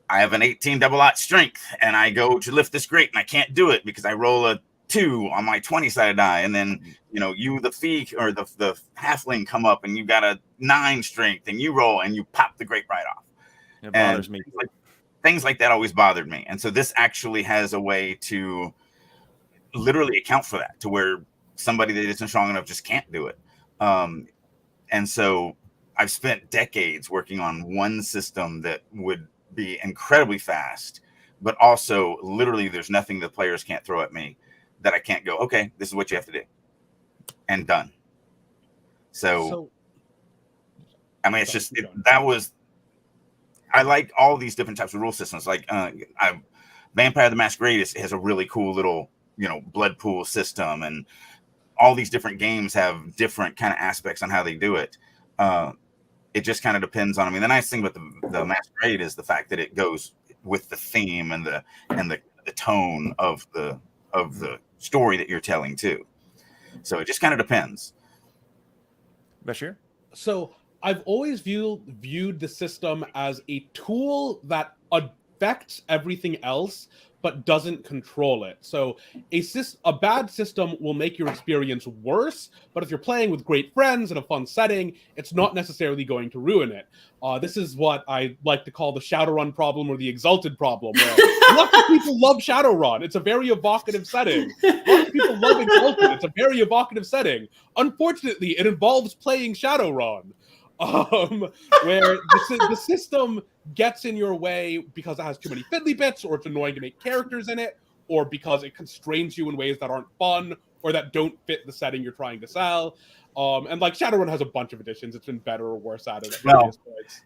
G: I have an 18 double-aught strength, and I go to lift this grate, and I can't do it because I roll a 2 on my 20-sided die, and then you, the fee or the halfling, come up, and you got a 9 strength, and you roll, and you pop the grate right off.
D: It bothers me.
G: Things like that always bothered me, and so this actually has a way to literally account for that, to where somebody that isn't strong enough just can't do it. And so I've spent decades working on one system that would be incredibly fast, but also literally there's nothing the players can't throw at me that I can't go, okay, this is what you have to do, and done. So I mean, it's just I like all these different types of rule systems. Like Vampire the Masquerade has a really cool little blood pool system, and all these different games have different kind of aspects on how they do it. It just kind of depends on. I mean, the nice thing about the Masquerade is the fact that it goes with the theme and the tone of the story that you're telling too. So it just kind of depends.
D: Bashir?
E: So I've always viewed the system as a tool that affects everything else, but doesn't control it. So a bad system will make your experience worse, but if you're playing with great friends in a fun setting, it's not necessarily going to ruin it. This is what I like to call the Shadowrun problem, or the Exalted problem, where lots of people love Shadowrun. It's a very evocative setting. Lots of people love Exalted. It's a very evocative setting. Unfortunately, it involves playing Shadowrun. Where the system gets in your way because it has too many fiddly bits, or it's annoying to make characters in it, or because it constrains you in ways that aren't fun or that don't fit the setting you're trying to sell. And like Shadowrun has a bunch of editions. It's been better or worse at it at various points.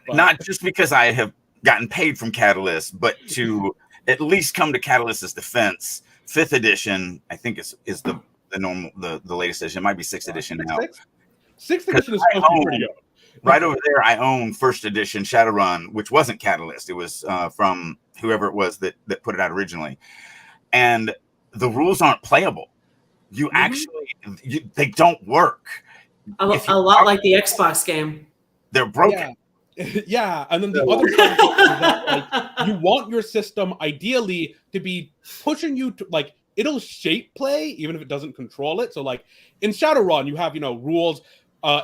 E: But
G: Not just because I have gotten paid from Catalyst, but to at least come to Catalyst's defense. 5th edition, I think, is the normal, the latest edition. It might be 6th edition now.
E: 6th edition is supposed to be pretty good.
G: Right over there, I own 1st edition Shadowrun, which wasn't Catalyst. It was from whoever it was that put it out originally. And the rules aren't playable. You actually, they don't work.
F: A lot like the Xbox game.
G: They're broken.
E: Yeah, and then the other side of it is that, like, you want your system ideally to be pushing you to, like, it'll shape play even if it doesn't control it. So like in Shadowrun, you have rules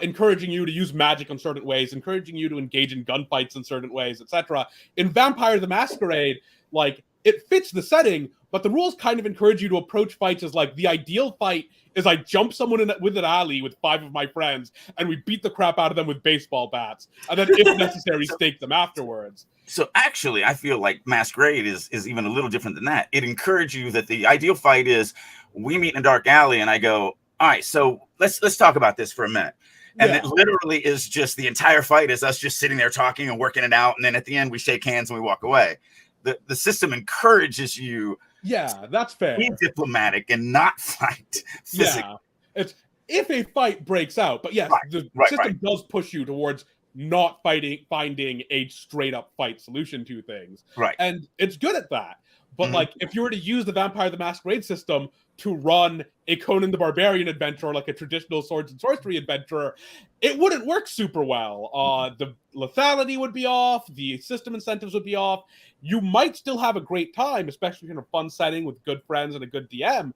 E: encouraging you to use magic in certain ways, encouraging you to engage in gunfights in certain ways, etc. In Vampire the Masquerade, like, it fits the setting, but the rules kind of encourage you to approach fights as like, the ideal fight is I jump someone with an alley with 5 of my friends, and we beat the crap out of them with baseball bats, and then if necessary, stake them afterwards.
G: So actually, I feel like Masquerade is even a little different than that. It encourages you that the ideal fight is we meet in a dark alley, and I go, all right, so let's talk about this for a minute. And it literally is just the entire fight is us just sitting there talking and working it out, and then at the end we shake hands and we walk away. The system encourages you.
E: Yeah, that's fair.
G: Be diplomatic and not fight physically.
E: Yeah, it's if a fight breaks out, but yes, the system does push you towards not finding a straight up fight solution to things.
G: Right.
E: And it's good at that. But like, if you were to use the Vampire the Masquerade system to run a Conan the Barbarian adventure, like a traditional swords and sorcery adventure, it wouldn't work super well. The lethality would be off, the system incentives would be off. You might still have a great time, especially in a fun setting with good friends and a good DM,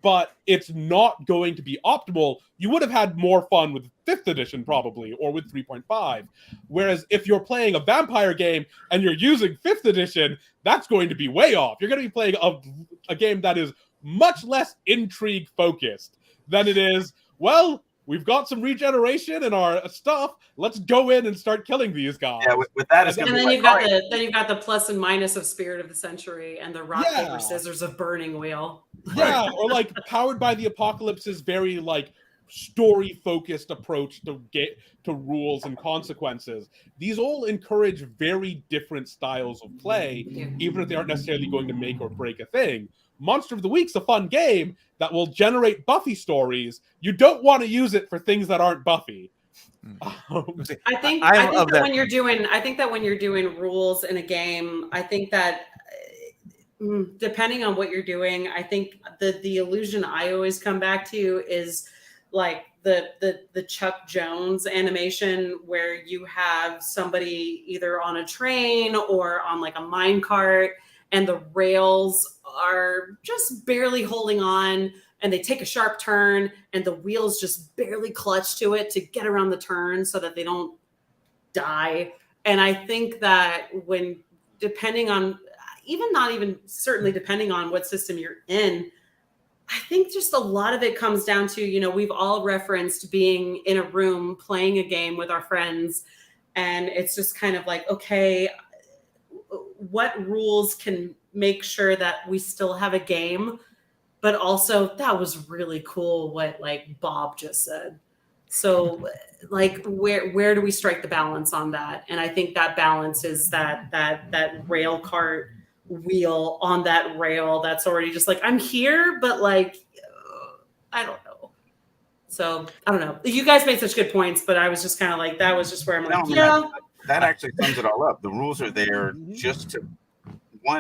E: but it's not going to be optimal. You would have had more fun with 5th edition probably, or with 3.5. Whereas if you're playing a vampire game and you're using 5th edition, that's going to be way off. You're going to be playing a game that is much less intrigue focused than it is, well, we've got some regeneration in our stuff, let's go in and start killing these guys.
G: Yeah, with that,
F: and then you've got the plus and minus of Spirit of the Century and the rock paper scissors of Burning Wheel.
E: Yeah, or like Powered by the Apocalypse's very like story focused approach to rules and consequences. These all encourage very different styles of play, even if they aren't necessarily going to make or break a thing. Monster of the Week's a fun game that will generate Buffy stories. You don't want to use it for things that aren't Buffy.
F: I think that when you're doing rules in a game, I think that Depending on what you're doing, I think the illusion I always come back to is like the Chuck Jones animation where you have somebody either on a train or on like a mine cart and the rails are just barely holding on and they take a sharp turn and the wheels just barely clutch to it to get around the turn so that they don't die. And I think that when depending on certainly depending on what system you're in, I think just a lot of it comes down to, we've all referenced being in a room playing a game with our friends. And it's just kind of like, okay, what rules can make sure that we still have a game? But also that was really cool what like Bob just said. So like where do we strike the balance on that? And I think that balance is that rail cart wheel on that rail that's already just like, I'm here, but like I don't know. So I don't know. You guys made such good points, but I was just kind of like, that was just where I'm like,
G: that actually sums it all up. The rules are there just to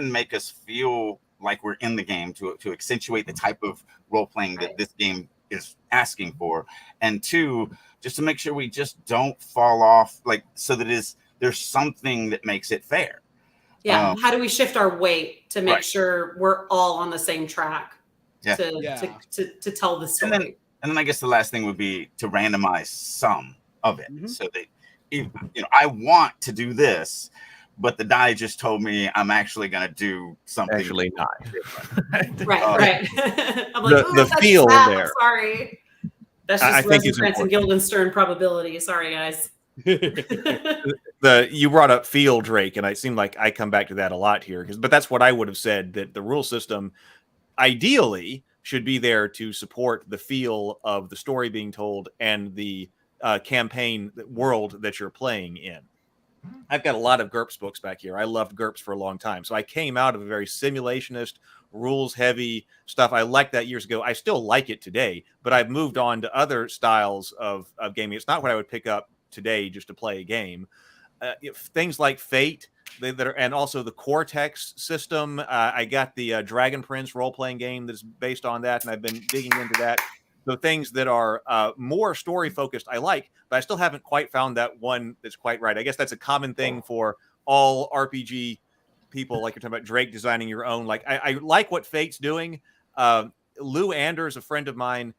G: make us feel like we're in the game, to accentuate the type of role playing that this game is asking for, and two, just to make sure we just don't fall off, like, so that there's something that makes it fair.
F: Yeah. How do we shift our weight to make sure we're all on the same track to tell the story?
G: And then I guess the last thing would be to randomize some of it, so that I want to do this, but the die just told me I'm actually going to do something.
D: Actually not.
F: right. I'm like,
D: the feel there.
F: Sorry. That's just Rosencrantz and Guildenstern probability. Sorry, guys.
D: You brought up feel, Drake, and it seemed like I come back to that a lot here. But that's what I would have said, that the rule system ideally should be there to support the feel of the story being told and the campaign world that you're playing in. I've got a lot of GURPS books back here. I loved GURPS for a long time. So I came out of a very simulationist, rules-heavy stuff. I liked that years ago. I still like it today, but I've moved on to other styles of gaming. It's not what I would pick up today just to play a game. Things like Fate, and also the Cortex system. I got the Dragon Prince role-playing game that's based on that, and I've been digging into that. The things that are more story-focused I like, but I still haven't quite found that one that's quite right. I guess that's a common thing for all RPG people, like you're talking about Drake designing your own. Like I like what Fate's doing. Lou Anders, a friend of mine,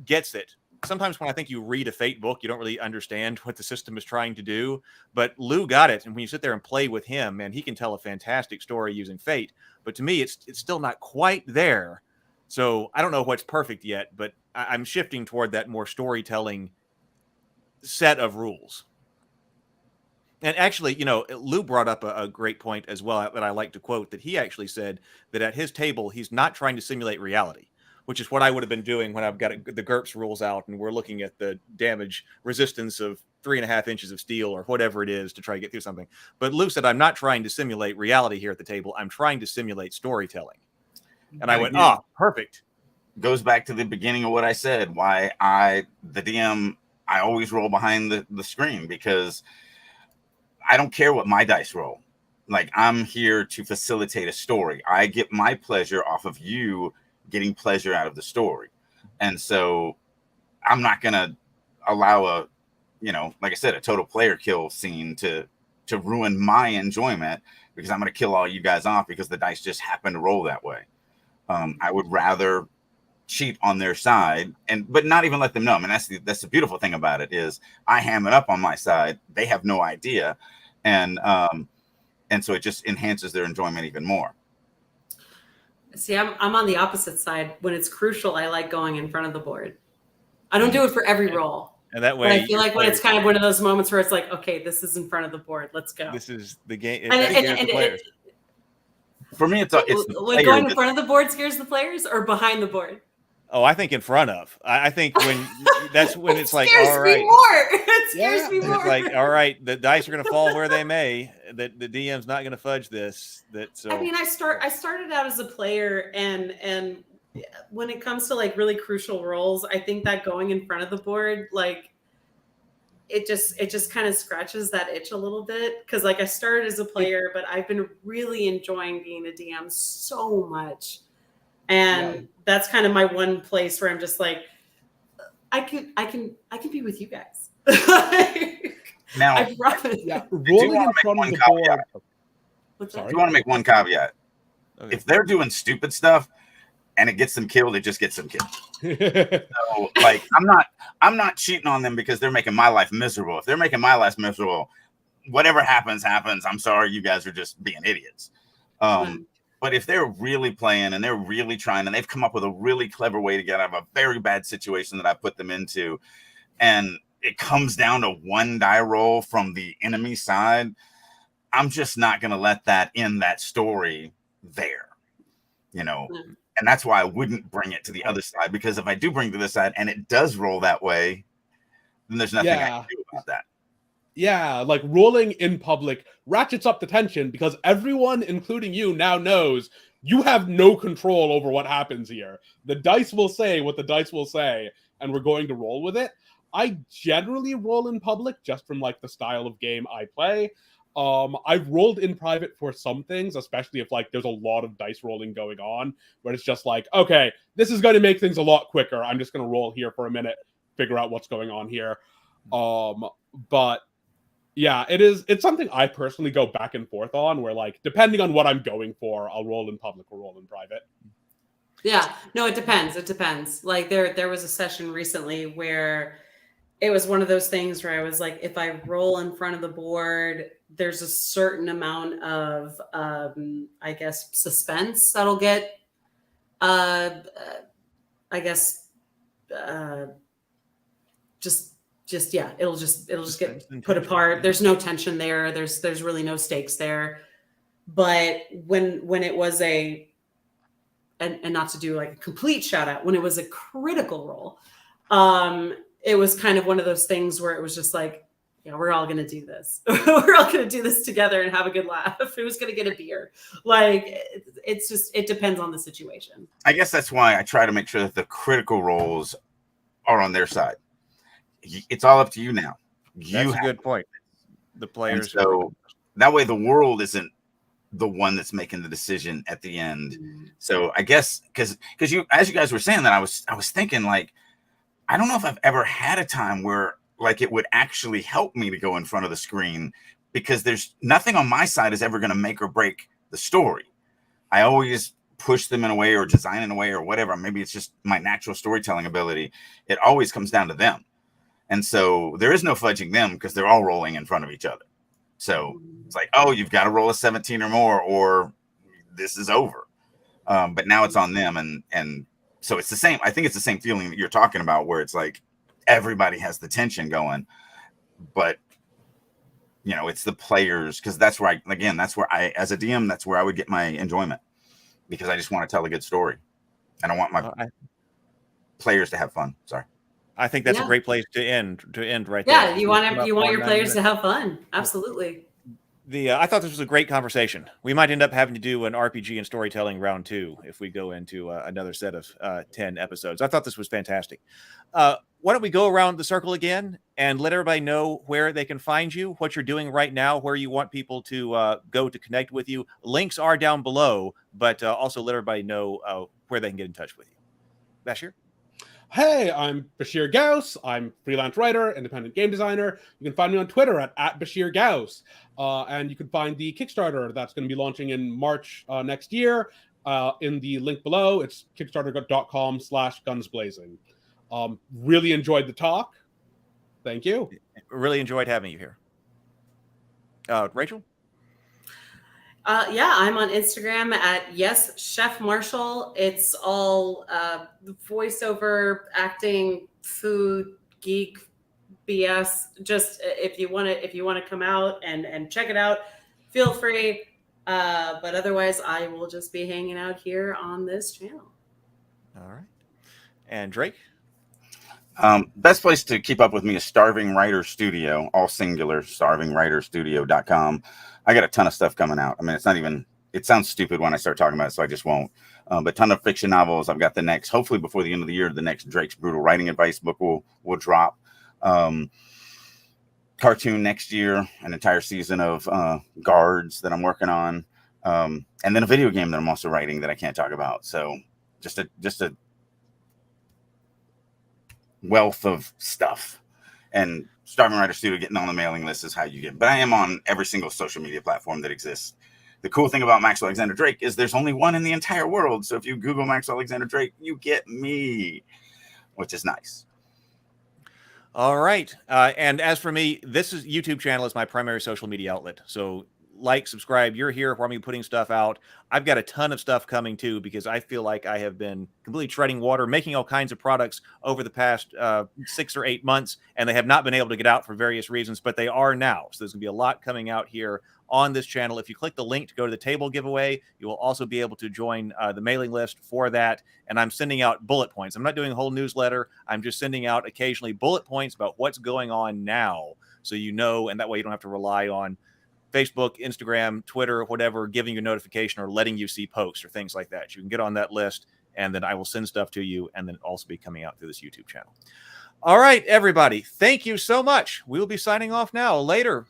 D: gets it. Sometimes when I think you read a Fate book, you don't really understand what the system is trying to do. But Lou got it, and when you sit there and play with him, man, he can tell a fantastic story using Fate. But to me, it's still not quite there. So I don't know what's perfect yet, but I'm shifting toward that more storytelling set of rules. And actually, Lou brought up a great point as well that I like to quote, that he actually said that at his table, he's not trying to simulate reality, which is what I would have been doing when I've got the GURPS rules out and we're looking at the damage resistance of 3.5 inches of steel or whatever it is to try to get through something. But Lou said, I'm not trying to simulate reality here at the table. I'm trying to simulate storytelling. And I went, perfect.
G: Goes back to the beginning of what I said, why the DM, I always roll behind the screen, because I don't care what my dice roll. Like, I'm here to facilitate a story. I get my pleasure off of you getting pleasure out of the story. And so I'm not going to allow like I said, a total player kill scene to ruin my enjoyment, because I'm going to kill all you guys off because the dice just happen to roll that way. I would rather cheat on their side, but not even let them know. I mean, that's the beautiful thing about it, is I ham it up on my side. They have no idea. And so it just enhances their enjoyment even more.
F: See, I'm on the opposite side. When it's crucial, I like going in front of the board. I don't do it for every roll.
D: And that way,
F: but I feel like when it's kind of one of those moments where it's like, okay, this is in front of the board. Let's go.
D: This is the game.
G: For me, it's
F: when going in front of the board scares the players, or behind the board.
D: Oh, I think in front of. I think when that's when it's like,
F: all right. It scares me more.
D: It's like, all right, the dice are going to fall where they may. That the DM's not going to fudge this. So
F: I mean, I started out as a player, and when it comes to like really crucial roles, I think that going in front of the board, like, it just kind of scratches that itch a little bit, because like I started as a player, but I've been really enjoying being a DM so much, and that's kind of my one place where I'm just like, I can be with you guys.
G: Now,
F: I promise.
E: Yeah, rolling in front of the board.
G: I do want to make one caveat.
D: Okay.
G: If they're doing stupid stuff and it gets them killed, it just gets them killed. So, like, I'm not cheating on them because they're making my life miserable. If they're making my life miserable, whatever happens. I'm sorry, you guys are just being idiots. But if they're really playing and they're really trying and they've come up with a really clever way to get out of a very bad situation that I put them into, and it comes down to one die roll from the enemy side, I'm just not going to let that end that story there, you know. And that's why I wouldn't bring it to the other side, because if I do bring it to this side and it does roll that way, then there's nothing I can do about that.
E: Yeah, like rolling in public ratchets up the tension because everyone, including you, now knows you have no control over what happens here. The dice will say what the dice will say, and we're going to roll with it. I generally roll in public just from like the style of game I play. I've rolled in private for some things, especially if like there's a lot of dice rolling going on, where it's just like, okay, this is going to make things a lot quicker. I'm just going to roll here for a minute, figure out what's going on here. But yeah, it's something I personally go back and forth on, where like, depending on what I'm going for, I'll roll in public or roll in private.
F: Yeah, no, it depends. It depends. Like there was a session recently where it was one of those things where I was like, if I roll in front of the board, there's a certain amount of, I guess, suspense that'll get, I guess, yeah, it'll just get put apart. There's no tension there. There's really no stakes there. But when it was and not to do like a complete shout out, when it was a critical role, it was kind of one of those things where it was just like, yeah, we're all going to do this. We're all going to do this together and have a good laugh. Who's going to get a beer? Like, it depends on the situation. I
G: guess that's why I try to make sure that the critical roles are on their side. It's all up to you now.
D: That's a good point. The players.
G: And so that way the world isn't the one that's making the decision at the end. So I guess because you, as you guys were saying that, I was thinking like, I don't know if I've ever had a time where like it would actually help me to go in front of the screen, because there's nothing on my side is ever going to make or break the story. I always push them in a way or design in a way or whatever. Maybe it's just my natural storytelling ability. It always comes down to them. And so there is no fudging them because they're all rolling in front of each other. So it's like, oh, you've got to roll a 17 or more or this is over. But now it's on them. And so it's the same. I think it's the same feeling that you're talking about, where it's like everybody has the tension going, but you know, it's the players, because that's where I, as a DM, that's where I would get my enjoyment, because I just want to tell a good story. I don't want my players to have fun. Sorry.
D: I think that's a great place to end right there.
F: Yeah, you want your players to have fun. Absolutely.
D: I thought this was a great conversation. We might end up having to do an RPG and storytelling round 2 if we go into another set of 10 episodes. I thought this was fantastic. Why don't we go around the circle again and let everybody know where they can find you, what you're doing right now, where you want people to go to connect with you. Links are down below, but also let everybody know where they can get in touch with you. Bashir?
E: Hey, I'm Bashir Ghouse. I'm freelance writer, independent game designer. You can find me on Twitter at Bashir Ghouse. And you can find the Kickstarter that's going to be launching in March next year in the link below. It's kickstarter.com/gunsblazing. Really enjoyed the talk. Thank you.
D: Really enjoyed having you here. Rachel?
F: Yeah, I'm on Instagram at Yes Chef Marshall. It's all voiceover, acting, food, geek, BS. Just if you want to come out and check it out, feel free. But otherwise, I will just be hanging out here on this channel.
D: All right. And Drake?
G: Best place to keep up with me is Starving Writer Studio, all singular, starvingwriterstudio.com. I got a ton of stuff coming out. I mean, it sounds stupid when I start talking about it, so I just won't. But ton of fiction novels. I've got hopefully before the end of the year, the next Drake's Brutal Writing Advice book will drop. cartoon next year, an entire season of Guards that I'm working on, and then a video game that I'm also writing that I can't talk about. So just a wealth of stuff. And Starving Writer Studio, getting on the mailing list is how you get. But I am on every single social media platform that exists. The cool thing about Max Alexander Drake is there's only one in the entire world. So if you Google Max Alexander Drake, you get me, which is nice.
D: All right. And as for me, this is YouTube channel is my primary social media outlet. So like, subscribe. You're here for me putting stuff out. I've got a ton of stuff coming too, because I feel like I have been completely treading water, making all kinds of products over the past 6 or 8 months, and they have not been able to get out for various reasons, but they are now. So there's gonna be a lot coming out here on this channel. If you click the link to go to the table giveaway, you will also be able to join the mailing list for that. And I'm sending out bullet points. I'm not doing a whole newsletter. I'm just sending out occasionally bullet points about what's going on now, so you know, and that way you don't have to rely on Facebook, Instagram, Twitter, whatever, giving you a notification or letting you see posts or things like that. You can get on that list, and then I will send stuff to you, and then also be coming out through this YouTube channel. All right, everybody, thank you so much. We will be signing off now. Later.